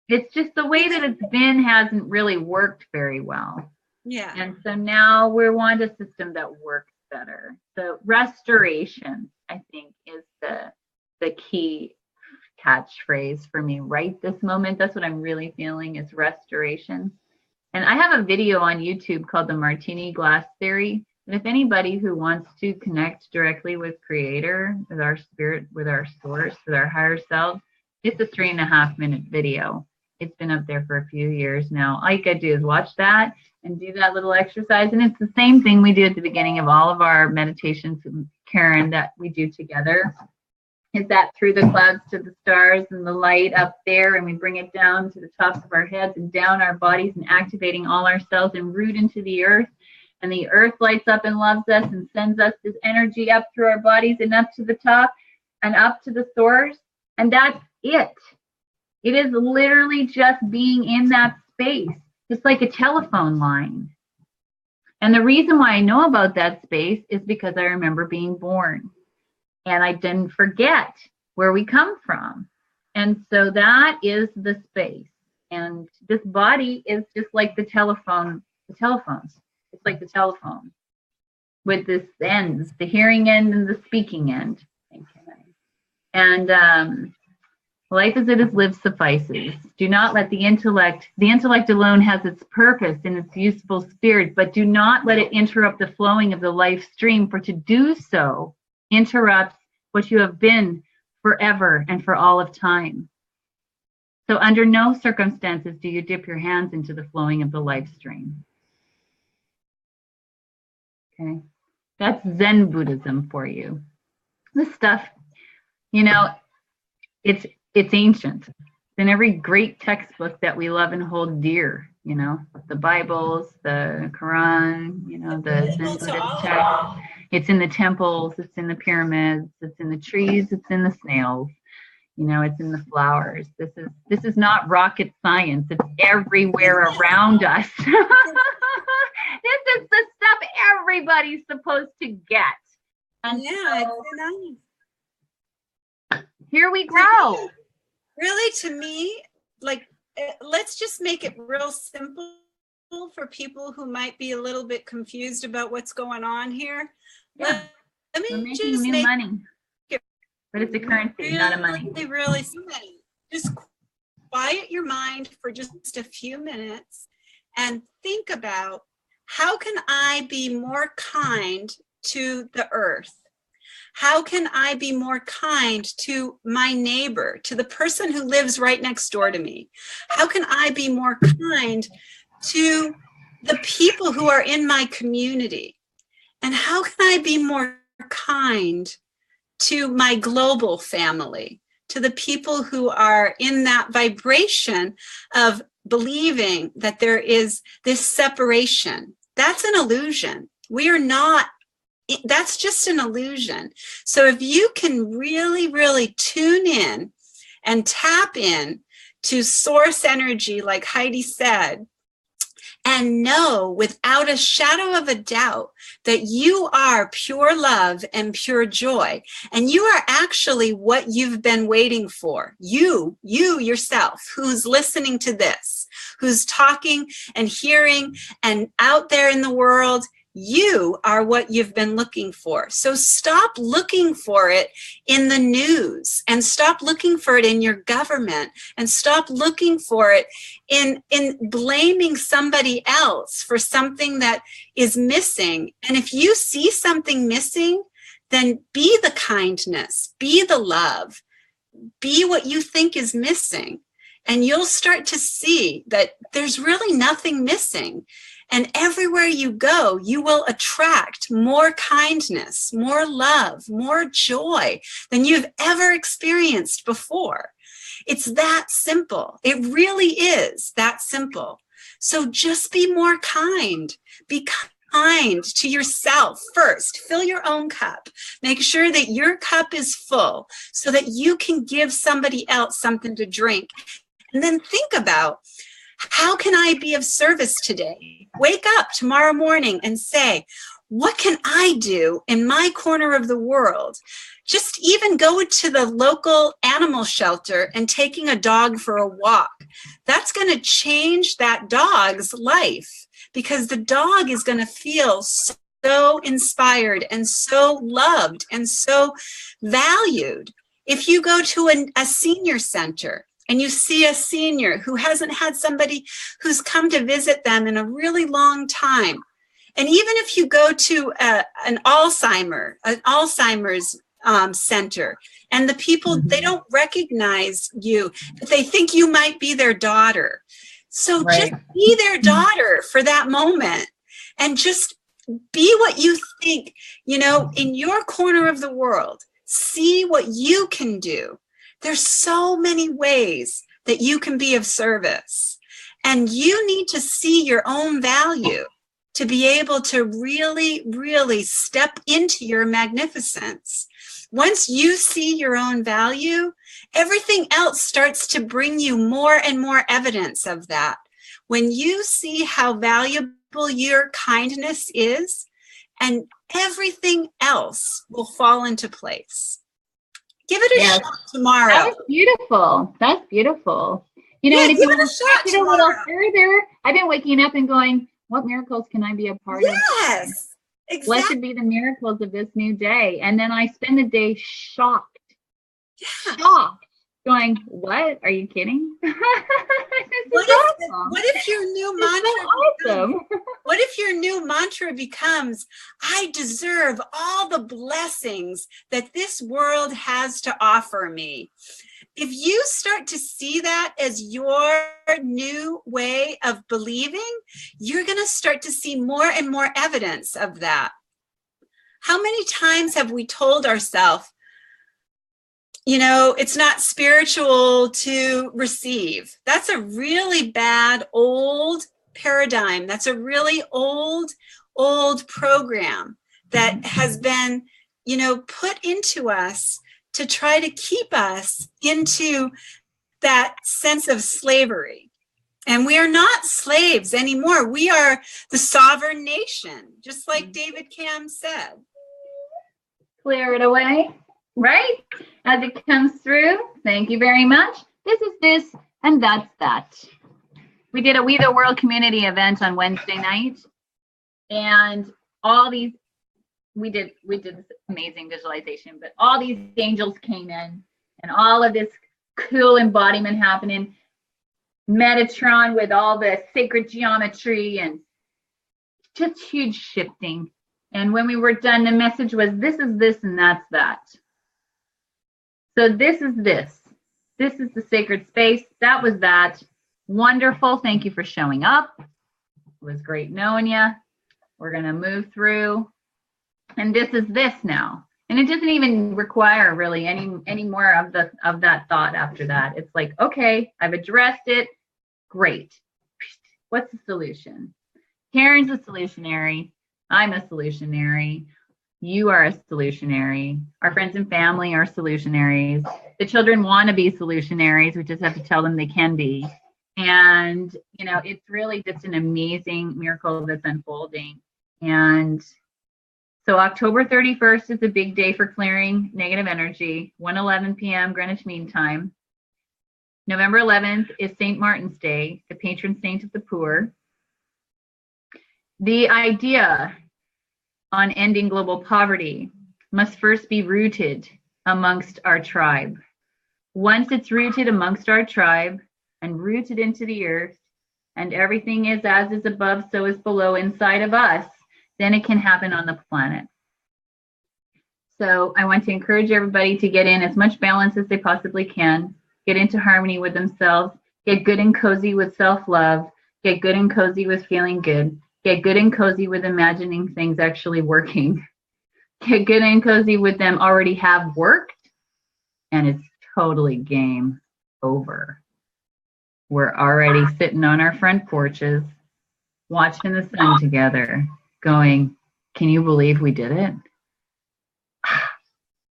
It's just the way that it's been hasn't really worked very well. Yeah. And so now we want a system that works better. So restoration, I think, is the key catchphrase for me right this moment. That's what I'm really feeling, is restoration. And I have a video on YouTube called the Martini Glass Theory. And if anybody who wants to connect directly with Creator, with our spirit, with our source, with our higher self, it's a 3.5-minute video. It's been up there for a few years now. All you gotta do is watch that and do that little exercise. And it's the same thing we do at the beginning of all of our meditations, Karen, that we do together. Is that through the clouds to the stars and the light up there, and we bring it down to the tops of our heads and down our bodies and activating all our cells and root into the earth. And the earth lights up and loves us and sends us this energy up through our bodies and up to the top and up to the source. And that's it. It is literally just being in that space. It's like a telephone line. And the reason why I know about that space is because I remember being born. And I didn't forget where we come from. And so that is the space. And this body is just like the telephones. It's like the telephone with this ends, the hearing end and the speaking end. Thank you. And life as it is lived suffices. Do not let the intellect alone has its purpose and its useful spirit, but do not let it interrupt the flowing of the life stream, for to do so interrupts what you have been forever and for all of time. So under no circumstances do you dip your hands into the flowing of the life stream. Okay, that's Zen Buddhism for you. This stuff, you know, it's ancient. It's in every great textbook that we love and hold dear, you know, the Bibles, the Quran, you know, the Zen Buddhist text. It's in the temples, it's in the pyramids, it's in the trees, it's in the snails, you know, it's in the flowers. This is not rocket science. It's everywhere around us. This is the stuff everybody's supposed to get. And yeah, so, it's nice. Here we grow. Really, to me, like, let's just make it real simple for people who might be a little bit confused about what's going on here. Yeah. Let We're me making just new make money. But it's a currency, not a money. Really simple. Just quiet your mind for just a few minutes and think about, how can I be more kind to the earth? How can I be more kind to my neighbor, to the person who lives right next door to me? How can I be more kind to the people who are in my community? And how can I be more kind to my global family, to the people who are in that vibration of believing that there is this separation? That's an illusion. We are not, that's just an illusion. So if you can really, really tune in and tap in to source energy, like Heidi said, and know without a shadow of a doubt that you are pure love and pure joy, and you are actually what you've been waiting for. You yourself, who's listening to this, who's talking and hearing and out there in the world, you are what you've been looking for. So stop looking for it in the news, and stop looking for it in your government, and stop looking for it in blaming somebody else for something that is missing. And if you see something missing, then be the kindness, be the love, be what you think is missing. And you'll start to see that there's really nothing missing. And everywhere you go, you will attract more kindness, more love, more joy than you've ever experienced before. It's that simple. It really is that simple. So just be more kind. Be kind to yourself first. Fill your own cup. Make sure that your cup is full so that you can give somebody else something to drink. And then think about, how can I be of service today? Wake up tomorrow morning and say, what can I do in my corner of the world? Just even go to the local animal shelter and taking a dog for a walk. That's going to change that dog's life, because the dog is going to feel so inspired and so loved and so valued. If you go to a senior center and you see a senior who hasn't had somebody who's come to visit them in a really long time, and even if you go to an Alzheimer's center, and the people, they don't recognize you, but they think you might be their daughter. So just be their daughter for that moment, and just be what you think, in your corner of the world. See what you can do. There's so many ways that you can be of service, and you need to see your own value to be able to really, really step into your magnificence. Once you see your own value, everything else starts to bring you more and more evidence of that. When you see how valuable your kindness is, and everything else will fall into place. Give it a shot tomorrow. That was beautiful. That's beautiful. And if you want to stretch it a little further, I've been waking up and going, what miracles can I be a part of? Yes, exactly. Blessed be the miracles of this new day. And then I spend the day shocked, going, what? Are you kidding? What if your new mantra what if your new mantra becomes, I deserve all the blessings that this world has to offer me? If you start to see that as your new way of believing, you're going to start to see more and more evidence of that. How many times have we told ourselves, it's not spiritual to receive? That's a really bad old paradigm. That's a really old program that has been, put into us to try to keep us into that sense of slavery. And we are not slaves anymore. We are the sovereign nation, just like David Cam said. Clear it away, right? As it comes through. Thank you very much. This is this, and that's that. We did a We the World community event on Wednesday night, and we did this amazing visualization, but all these angels came in, and all of this cool embodiment happening. Metatron with all the sacred geometry and just huge shifting. And when we were done, the message was, this is this and that's that. So this is this. This is the sacred space. That was that. Wonderful. Thank you for showing up. It was great knowing you. We're going to move through. And this is this now. And it doesn't even require really any more of that thought after that. It's like, okay, I've addressed it. Great. What's the solution? Karen's a solutionary. I'm a solutionary. You are a solutionary. Our friends and family are solutionaries. The children want to be solutionaries. We just have to tell them they can be. And, it's really just an amazing miracle that's unfolding. And so October 31st is a big day for clearing negative energy, 1:11 p.m. Greenwich Mean Time. November 11th is St. Martin's Day, the patron saint of the poor. The idea on ending global poverty must first be rooted amongst our tribe. Once it's rooted amongst our tribe and rooted into the earth, and everything is as is above, so is below inside of us, then it can happen on the planet. So I want to encourage everybody to get in as much balance as they possibly can, get into harmony with themselves, get good and cozy with self-love, get good and cozy with feeling good, get good and cozy with imagining things actually working, get good and cozy with them already have worked, and it's totally game over. We're already sitting on our front porches, watching the sun together, going, can you believe we did it?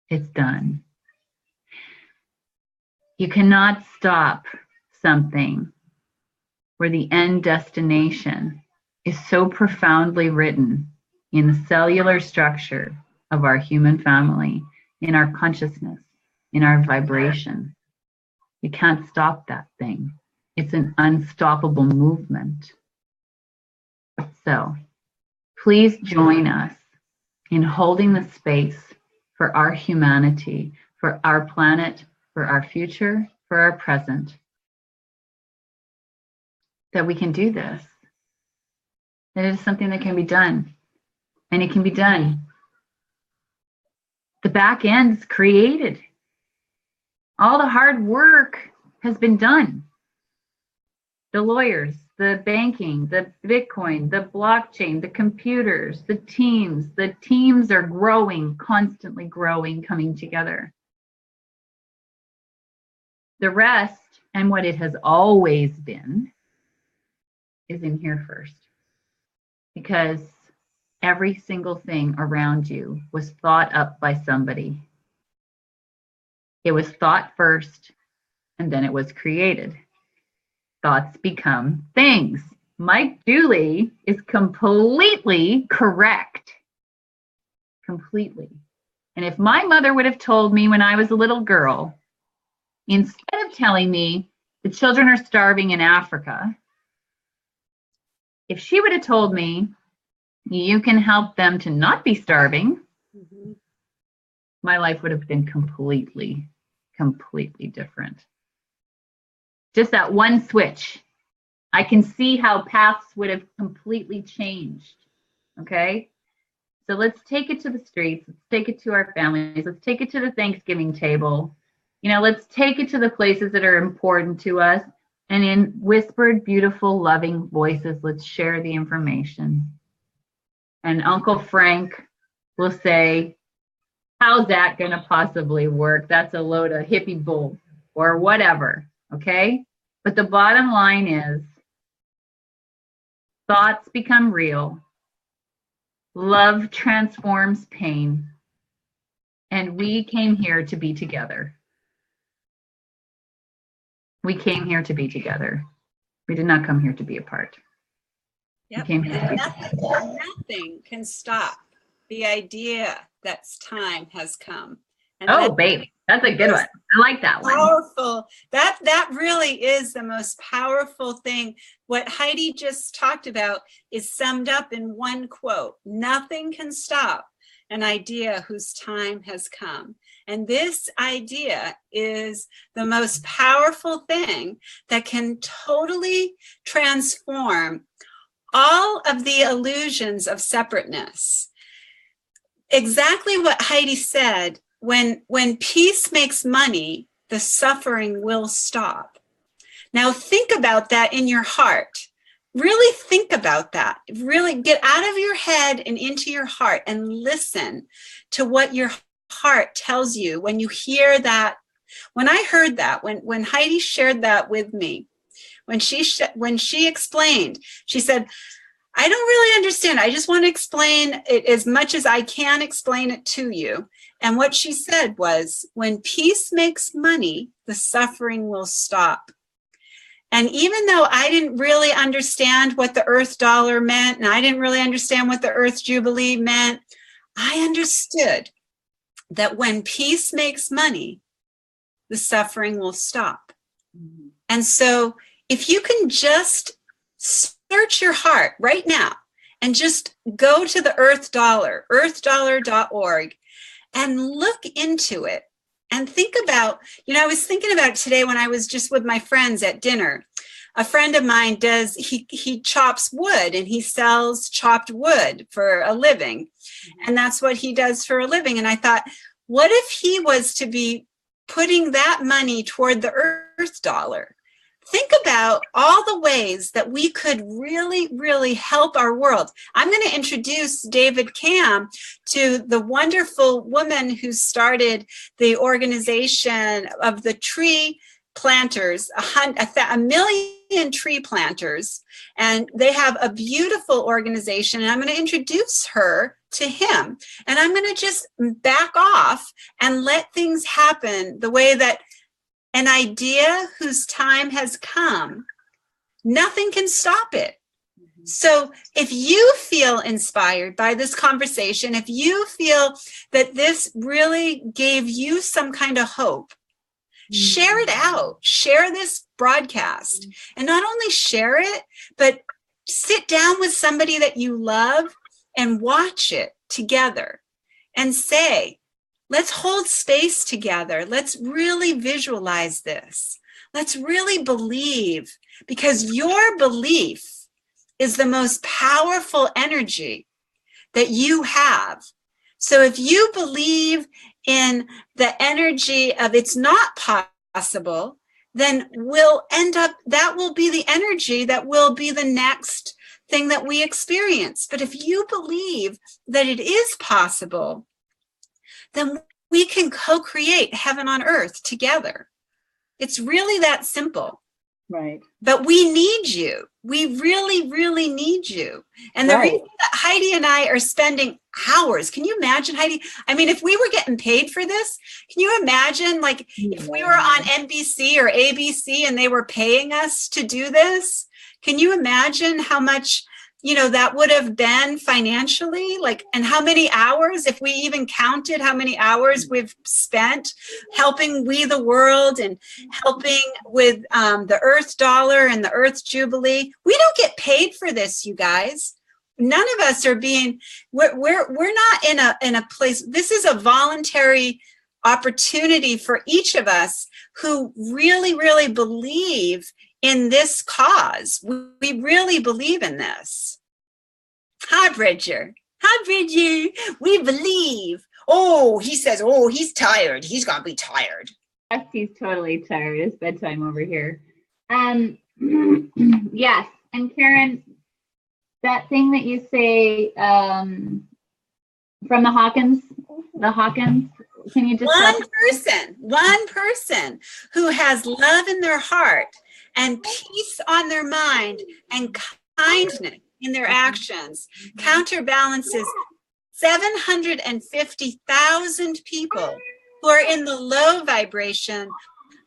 It's done. You cannot stop something where the end destination is so profoundly written in the cellular structure of our human family, in our consciousness, in our vibration. You can't stop that thing. It's an unstoppable movement. So please join us in holding the space for our humanity, for our planet, for our future, for our present, that we can do this. That it is something that can be done. And it can be done. The back end's created. All the hard work has been done. The lawyers, the banking, the Bitcoin, the blockchain, the computers, the teams are growing, constantly growing, coming together. The rest, and what it has always been, is in here first. Because every single thing around you was thought up by somebody. It was thought first, and then it was created. Thoughts become things. Mike Dooley is completely correct. Completely. And if my mother would have told me when I was a little girl, instead of telling me the children are starving in Africa, if she would have told me, you can help them to not be starving, my life would have been completely different. Just that one switch. I can see how paths would have completely changed. Okay? So let's take it to the streets. Let's take it to our families. Let's take it to the Thanksgiving table. Let's take it to the places that are important to us. And in whispered, beautiful, loving voices, let's share the information. And Uncle Frank will say, how's that going to possibly work? That's a load of hippie bull or whatever, okay? But the bottom line is thoughts become real. Love transforms pain. And we came here to be together. We came here to be together. We did not come here to be apart. Yep. We came here to be Nothing can stop the idea that time has come. And baby, that's a good one. I like that one. Powerful. That really is the most powerful thing. What Heidi just talked about is summed up in one quote. Nothing can stop an idea whose time has come. And this idea is the most powerful thing that can totally transform all of the illusions of separateness. Exactly what Heidi said, when peace makes money, the suffering will stop. Now think about that in your heart. Really think about that. Really get out of your head and into your heart and listen to what your heart tells you when you hear that. When I heard that, when Heidi shared that with me, when she explained, she said, I don't really understand. I just want to explain it as much as I can explain it to you. And what she said was, when peace makes money, the suffering will stop. And even though I didn't really understand what the Earth Dollar meant, and I didn't really understand what the Earth Jubilee meant, I understood that when peace makes money, the suffering will stop. Mm-hmm. And so if you can just search your heart right now and just go to the Earth Dollar, earthdollar.org, and look into it and think about, I was thinking about it today when I was just with my friends at dinner. A friend of mine he chops wood and he sells chopped wood for a living. And that's what he does for a living. And I thought, what if he was to be putting that money toward the Earth Dollar? Think about all the ways that we could really, really help our world. I'm going to introduce David Cam to the wonderful woman who started the organization of the tree planters, 1 million tree planters, and they have a beautiful organization, and I'm going to introduce her to him, and I'm going to just back off and let things happen the way that an idea whose time has come, nothing can stop it. So if you feel inspired by this conversation, if you feel that this really gave you some kind of hope, share it out, share this broadcast, and not only share it, but sit down with somebody that you love and watch it together and say, let's hold space together. Let's really visualize this. Let's really believe, because your belief is the most powerful energy that you have. So if you believe in the energy of it's not possible, then we'll end up, that will be the energy that will be the next thing that we experience. But if you believe that it is possible, then we can co-create heaven on earth together. It's really that simple. Right. But we need you. We really, really need you. And the reason that Heidi and I are spending hours, can you imagine, Heidi? I mean, if we were getting paid for this, can you imagine, like, if we were on NBC or ABC and they were paying us to do this? Can you imagine how much, you know, that would have been financially, like, and how many hours, if we even counted how many hours we've spent helping We the World and helping with the Earth Dollar and the Earth Jubilee. We don't get paid for this, you guys. None of us are being, we're not in a place, this is a voluntary opportunity for each of us who really, really believe in this cause. We really believe in this. Hi, Bridger. Hi, Bridger. We believe. Oh, he says, oh, he's tired. He's going to be tired. Yes, he's totally tired. It's bedtime over here. Yes. And Karen, that thing that you say from the Hawkins, can you just one person who has love in their heart and peace on their mind and kindness in their actions counterbalances 750,000 people who are in the low vibration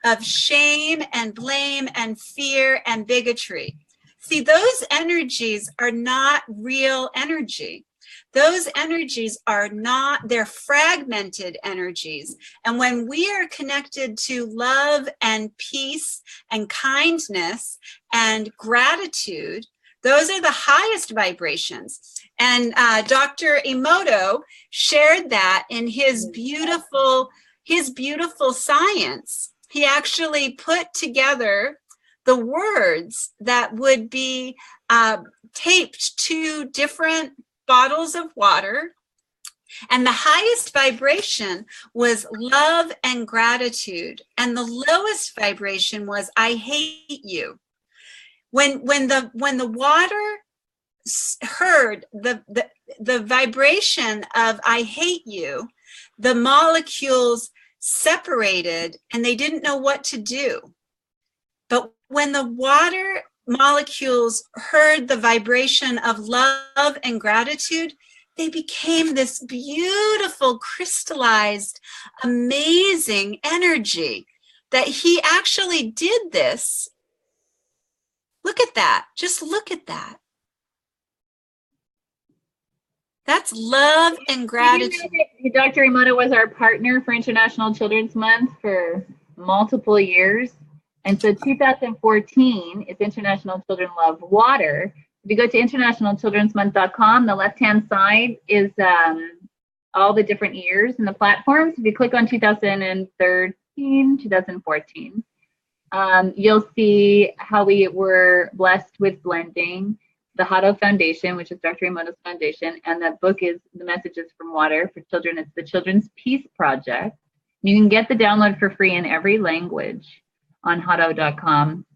of shame and blame and fear and bigotry. See, those energies are not real energy. Those energies are not, they're fragmented energies. And when we are connected to love and peace and kindness and gratitude, those are the highest vibrations. And Dr. Emoto shared that in his beautiful science. He actually put together the words that would be taped to different bottles of water. And the highest vibration was love and gratitude. And the lowest vibration was I hate you. When the water heard the vibration of I hate you, the molecules separated and they didn't know what to do. But when the water molecules heard the vibration of love and gratitude, they became this beautiful, crystallized, amazing energy that he actually did this. Look at that. Just look at that. That's love and gratitude. Dr. Emoto was our partner for International Children's Month for multiple years. And so 2014 is International Children Love Water. If you go to internationalchildrensmonth.com, the left-hand side is all the different years and the platforms. If you click on 2013, 2014, you'll see how we were blessed with blending the Hado Foundation, which is Dr. Emoto's foundation, and that book is The Messages from Water for Children. It's the Children's Peace Project. You can get the download for free in every language on hado.com.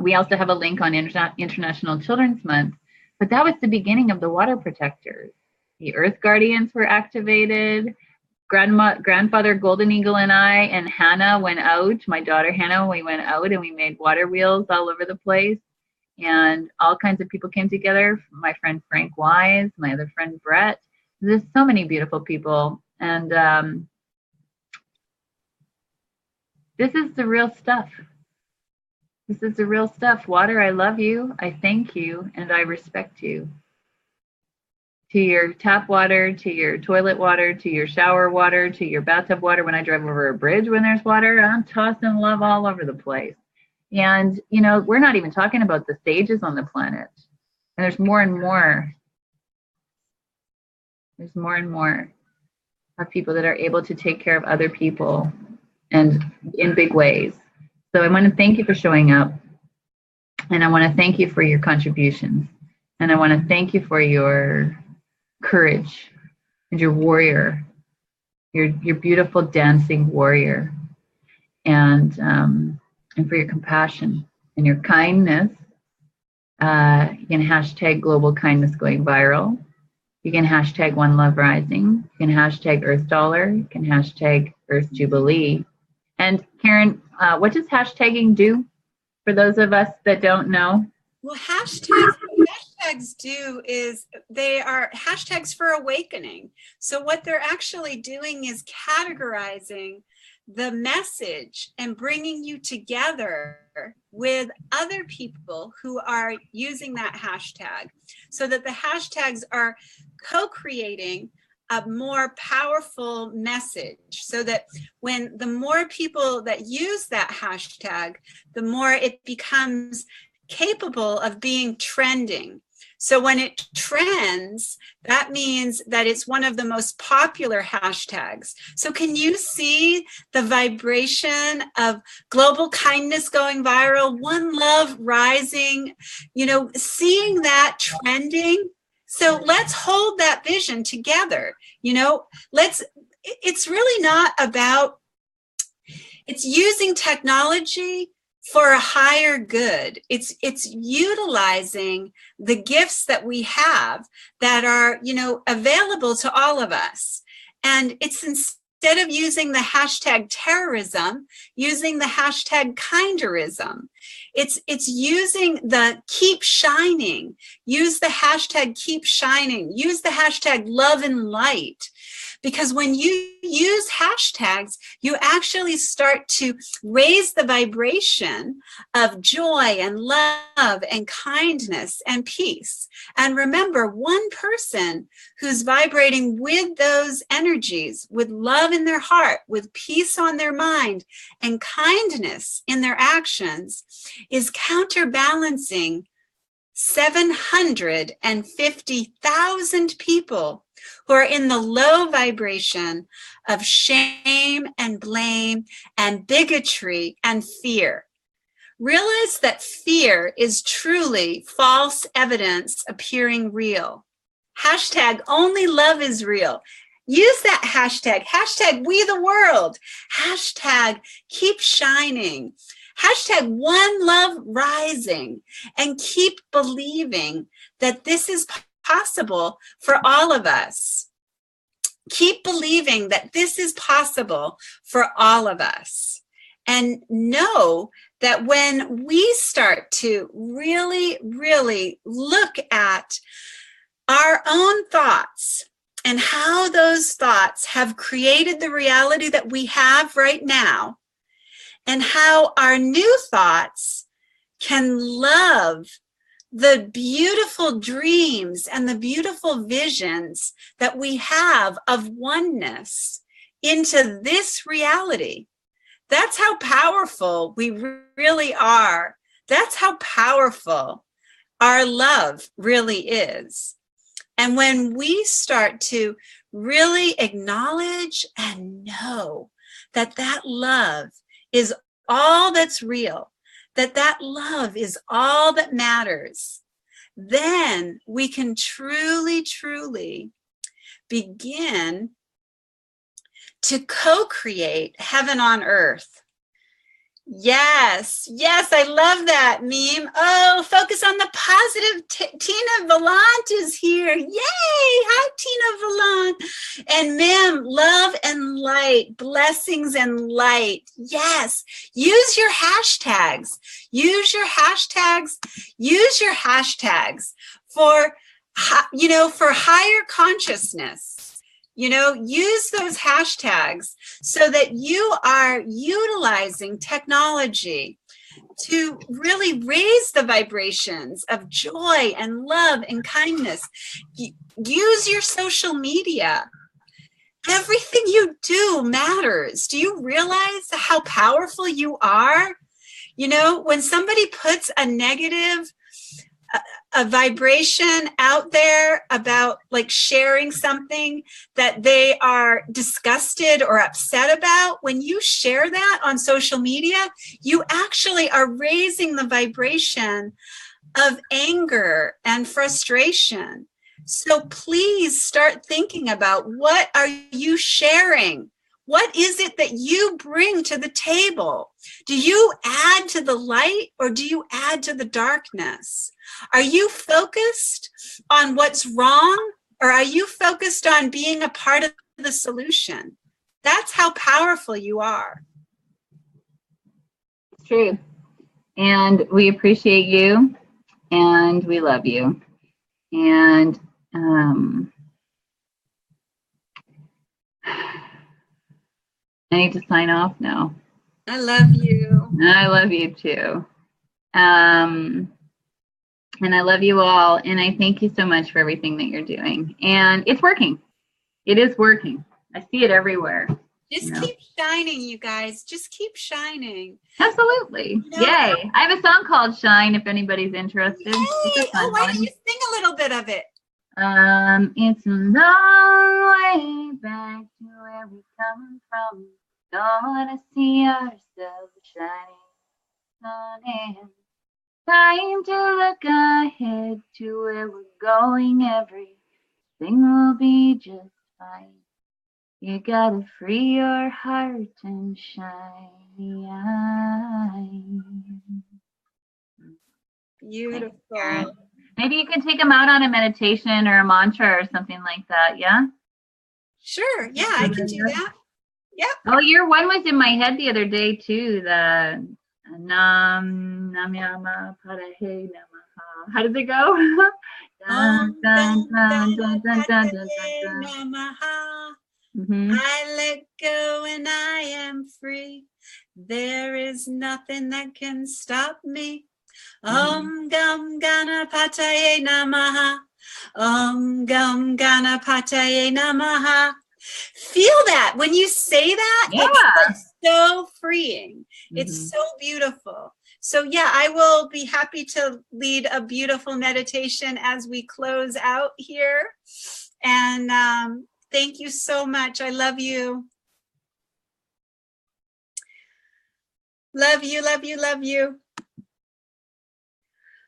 We also have a link on International Children's Month, but that was the beginning of the water protectors. The Earth Guardians were activated. grandfather Golden Eagle and I and Hannah went out, my daughter Hannah, we went out and we made water wheels all over the place. And all kinds of people came together. My friend Frank Wise, my other friend Brett. There's so many beautiful people. And this is the real stuff. This is the real stuff. Water, I love you, I thank you, and I respect you. To your tap water, to your toilet water, to your shower water, to your bathtub water. When I drive over a bridge when there's water, I'm tossing love all over the place. And, you know, we're not even talking about the stages on the planet. And there's more and more. There's more and more of people that are able to take care of other people and in big ways. So I want to thank you for showing up. And I want to thank you for your contributions. And I want to thank you for your courage and your warrior, your beautiful dancing warrior. And for your compassion and your kindness. You can hashtag global kindness going viral. You can hashtag One Love Rising. You can hashtag Earth Dollar. You can hashtag Earth Jubilee. And Karen, what does hashtagging do for those of us that don't know? Well, hashtags do is they are hashtags for awakening. So what they're actually doing is categorizing the message and bringing you together with other people who are using that hashtag, so that the hashtags are co-creating a more powerful message, so that when the more people that use that hashtag, the more it becomes capable of being trending. So when it trends, that means that it's one of the most popular hashtags. So can you see the vibration of global kindness going viral, One Love Rising, you know, seeing that trending? So let's hold that vision together. You know, it's really not about, it's using technology for a higher good. It's utilizing the gifts that we have that are, you know, available to all of us. And it's instead of using the hashtag terrorism, using the hashtag kinderism. It's using the keep shining, use the hashtag keep shining, use the hashtag love and light. Because when you use hashtags, you actually start to raise the vibration of joy and love and kindness and peace. And remember, one person who's vibrating with those energies, with love in their heart, with peace on their mind, and kindness in their actions, is counterbalancing 750,000 people who are in the low vibration of shame and blame and bigotry and fear. Realize that fear is truly false evidence appearing real. Hashtag only love is real. Use that hashtag, hashtag we the world, hashtag keep shining, hashtag One Love Rising, and keep believing that this is possible for all of us. Keep believing that this is possible for all of us. And know that when we start to really, really look at our own thoughts and how those thoughts have created the reality that we have right now, and how our new thoughts can love the beautiful dreams and the beautiful visions that we have of oneness into this reality. That's how powerful we really are. That's how powerful our love really is. And when we start to really acknowledge and know that that love is all that's real, that love is all that matters, then we can truly, truly begin to co-create heaven on earth. Yes, yes, I love that meme. Oh, focus on the positive. Tina Vallant is here. Yay! Hi, Tina Vallant. And ma'am, love and light, blessings and light. Yes, use your hashtags. Use your hashtags. Use your hashtags for, for higher consciousness. Use those hashtags so that you are utilizing technology to really raise the vibrations of joy and love and kindness. Use your social media. Everything you do matters. Do you realize how powerful you are? When somebody puts a negative a vibration out there about like sharing something that they are disgusted or upset about, when you share that on social media, you actually are raising the vibration of anger and frustration. So please start thinking about, what are you sharing? What is it that you bring to the table? Do you add to the light or do you add to the darkness? Are you focused on what's wrong, or are you focused on being a part of the solution? That's how powerful you are. It's true. And we appreciate you and we love you. And I need to sign off now. I love you. I love you too. And I love you all. And I thank you so much for everything that you're doing. And it's working. It is working. I see it everywhere. Just keep shining, you guys. Just keep shining. Absolutely. Yay. I have a song called Shine if anybody's interested. Yay. Oh, why don't you sing a little bit of it? It's a long way back to where we come from. Don't want to see ourselves shining on in. Time to look ahead to where we're going. Everything will be just fine. You gotta free your heart and shine. Beautiful. Maybe you can take them out on a meditation or a mantra or something like that, yeah? Sure, yeah, I can do that. Yep. Oh, your one was in my head the other day too, the Nam Yama Padahe Namaha. How does it go? Dun, dun, dun, dun, dun, dun, dun, dun. I let go and I am free. There is nothing that can stop me. Om Gam Ganapataye Namaha. Om Gam Ganapataye Namaha. Feel that when you say that, it's so freeing. It's so beautiful. So yeah, I will be happy to lead a beautiful meditation as we close out here. And thank you so much. I love you. Love you, love you, love you.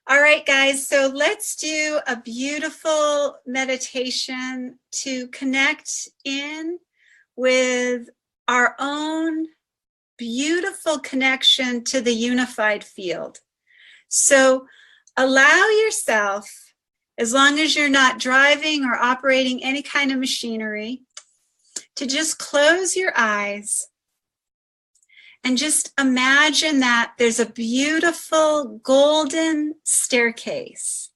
All right, guys, so let's do a beautiful meditation to connect in with our own beautiful connection to the unified field. So allow yourself, as long as you're not driving or operating any kind of machinery, to just close your eyes and just imagine that there's a beautiful golden staircase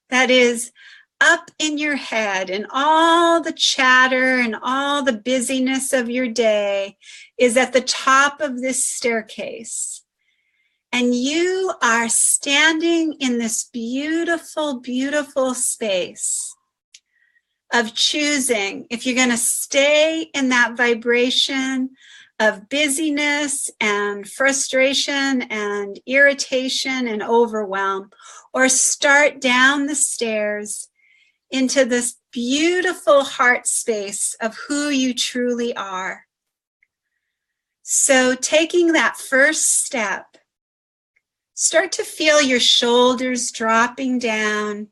that is up in your head, and all the chatter and all the busyness of your day is at the top of this staircase. And you are standing in this beautiful, beautiful space of choosing if you're going to stay in that vibration of busyness and frustration and irritation and overwhelm, or start down the stairs into this beautiful heart space of who you truly are. So taking that first step, start to feel your shoulders dropping down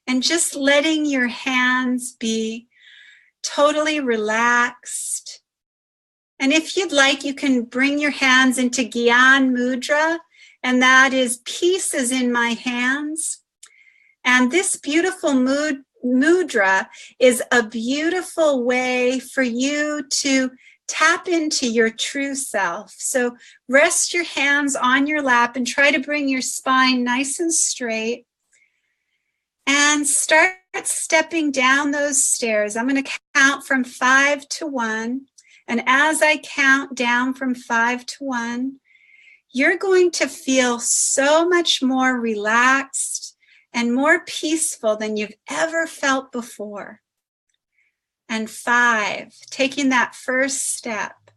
and just letting your hands be totally relaxed And if you'd like, you can bring your hands into Gyan Mudra, and that is peace is in my hands. And this beautiful mudra is a beautiful way for you to tap into your true self. So rest your hands on your lap and try to bring your spine nice and straight. And start stepping down those stairs. I'm going to count from 5 to 1. And as I count down from 5 to 1, you're going to feel so much more relaxed and more peaceful than you've ever felt before. And 5, taking that first step.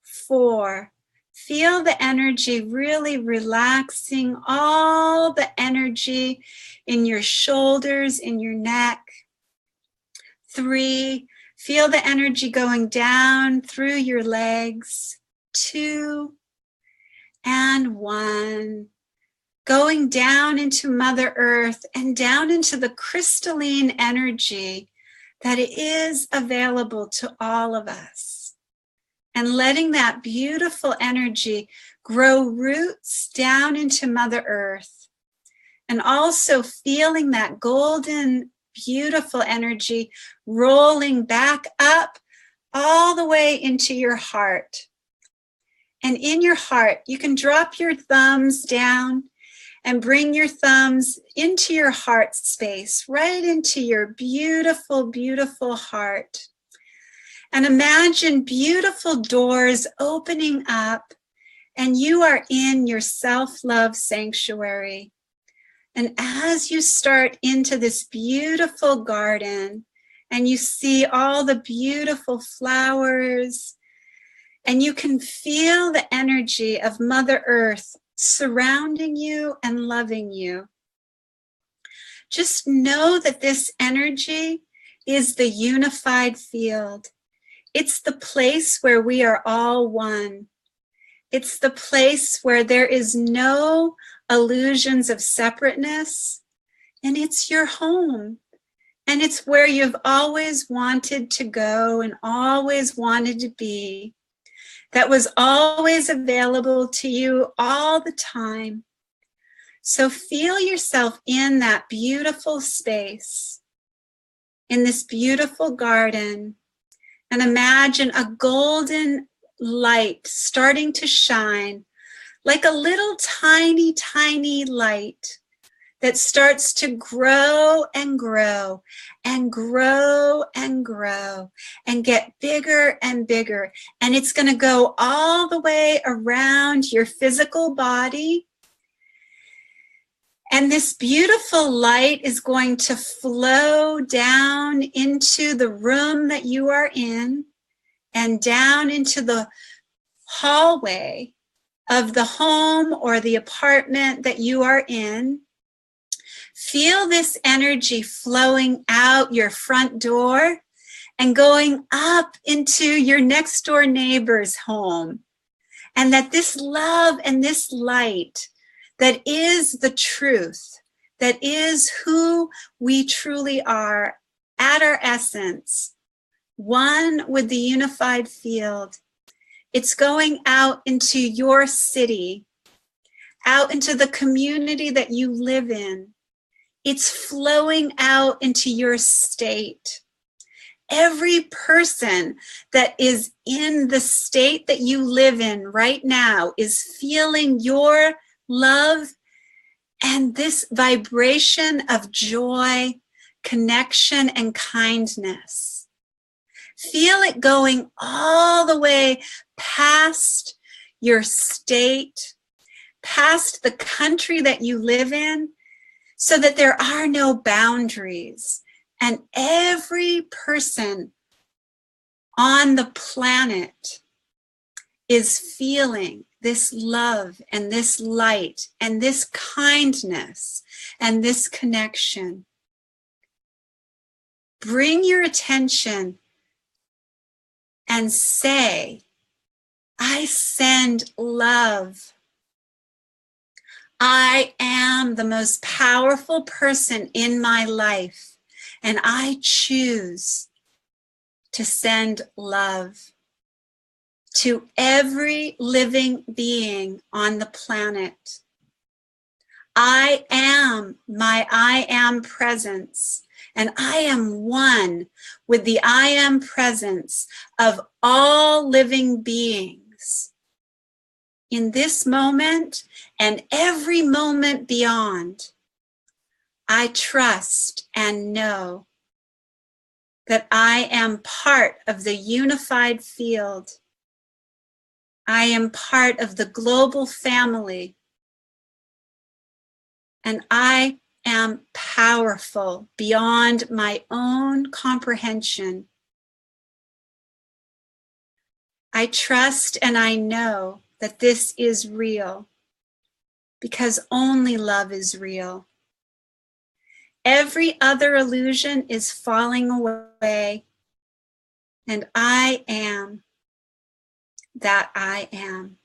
4, feel the energy really relaxing, all the energy in your shoulders, in your neck. 3, feel the energy going down through your legs. 2, and 1. Going down into Mother Earth and down into the crystalline energy that is available to all of us. And letting that beautiful energy grow roots down into Mother Earth. And also feeling that golden, beautiful energy rolling back up all the way into your heart. And in your heart, you can drop your thumbs down and bring your thumbs into your heart space, right into your beautiful, beautiful heart. And imagine beautiful doors opening up, and you are in your self-love sanctuary. And as you start into this beautiful garden, and you see all the beautiful flowers, and you can feel the energy of Mother Earth surrounding you and loving you. Just know that this energy is the unified field. It's the place where we are all one. It's the place where there is no illusions of separateness, and it's your home. And it's where you've always wanted to go and always wanted to be. That was always available to you all the time. So feel yourself in that beautiful space, in this beautiful garden, and imagine a golden light starting to shine, like a little tiny, tiny light that starts to grow and grow and grow and grow and get bigger and bigger. And it's going to go all the way around your physical body. And this beautiful light is going to flow down into the room that you are in and down into the hallway of the home or the apartment that you are in. Feel this energy flowing out your front door and going up into your next door neighbor's home. And that this love and this light that is the truth, that is who we truly are at our essence, one with the unified field. It's going out into your city, out into the community that you live in. It's flowing out into your state. Every person that is in the state that you live in right now is feeling your love and this vibration of joy, connection, and kindness. Feel it going all the way past your state, past the country that you live in, so that there are no boundaries. And every person on the planet is feeling this love and this light and this kindness and this connection. Bring your attention and say, I send love. I am the most powerful person in my life, and I choose to send love to every living being on the planet. I am my I am presence, and I am one with the I am presence of all living beings. In this moment and every moment beyond, I trust and know that I am part of the unified field. I am part of the global family. And I am powerful beyond my own comprehension. I trust and I know that this is real because only love is real. Every other illusion is falling away, and I am that I am.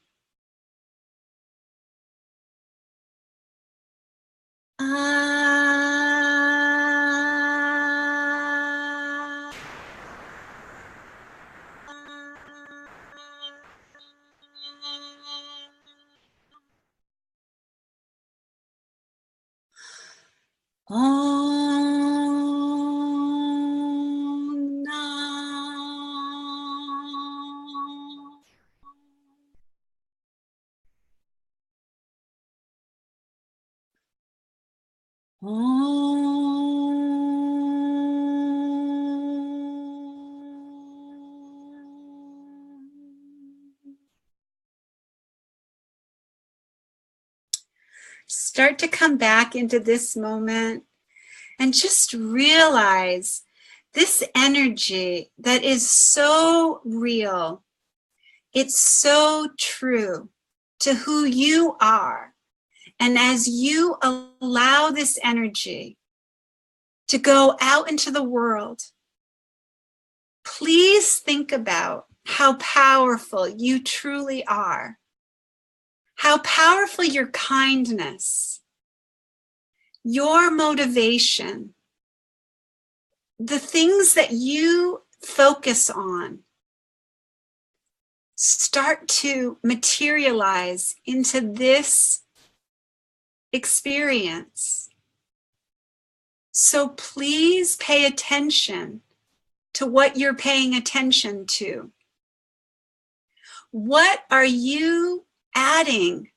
Start to come back into this moment and just realize this energy that is so real. It's so true to who you are. And as you allow this energy to go out into the world, please think about how powerful you truly are. How powerful your kindness, your motivation, the things that you focus on start to materialize into this experience. So please pay attention to what you're paying attention to. What are you adding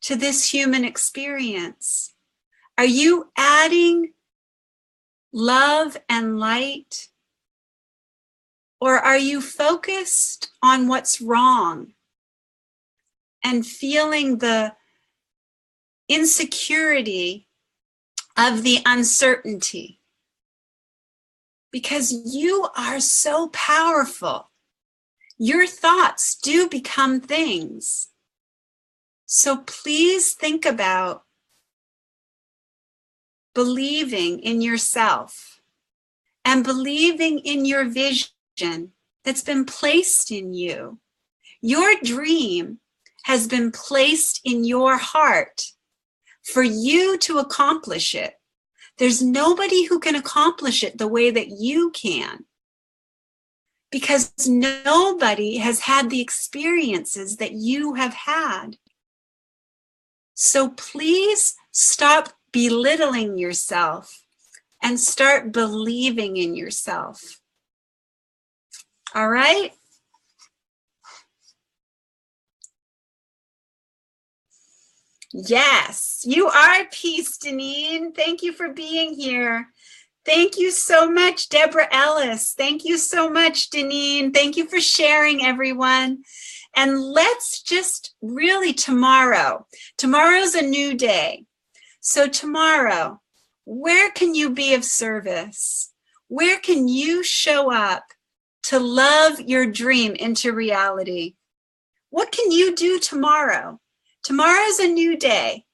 to this human experience? Are you adding love and light? Or are you focused on what's wrong and feeling the insecurity of the uncertainty? Because you are so powerful. Your thoughts do become things. So please think about believing in yourself and believing in your vision that's been placed in you. Your dream has been placed in your heart for you to accomplish it. There's nobody who can accomplish it the way that you can, because nobody has had the experiences that you have had. So please stop belittling yourself and start believing in yourself. All right? Yes, you are at peace, Deneen. Thank you for being here. Thank you so much, Deborah Ellis. Thank you so much, Deneen. Thank you for sharing, everyone. And let's just really tomorrow's a new day. So tomorrow, where can you be of service? Where can you show up to love your dream into reality? What can you do tomorrow? Tomorrow's a new day.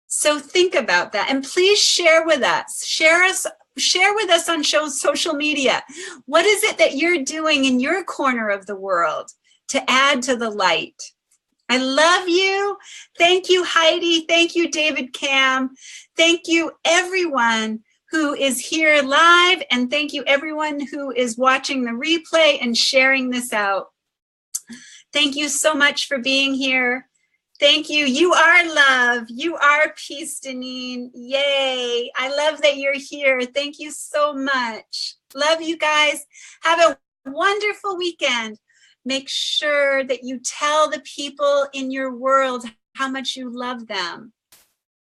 So think about that. And please share with us. Share with us on social media. What is it that you're doing in your corner of the world to add to the light? I love you. Thank you, Heidi. Thank you, David Cam. Thank you, everyone who is here live. And thank you, everyone who is watching the replay and sharing this out. Thank you so much for being here. Thank you. You are love. You are peace, Deneen. Yay. I love that you're here. Thank you so much. Love you guys. Have a wonderful weekend. Make sure that you tell the people in your world how much you love them.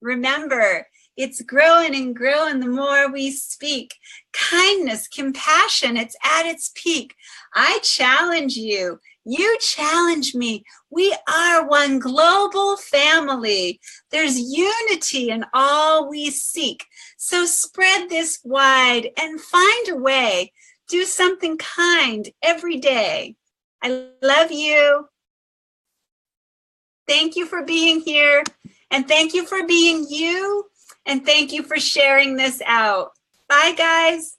Remember, it's growing and growing the more we speak. Kindness, compassion, it's at its peak. I challenge you. You challenge me. We are one global family. There's unity in all we seek. So spread this wide and find a way. Do something kind every day. I love you. Thank you for being here. And thank you for being you. And thank you for sharing this out. Bye, guys.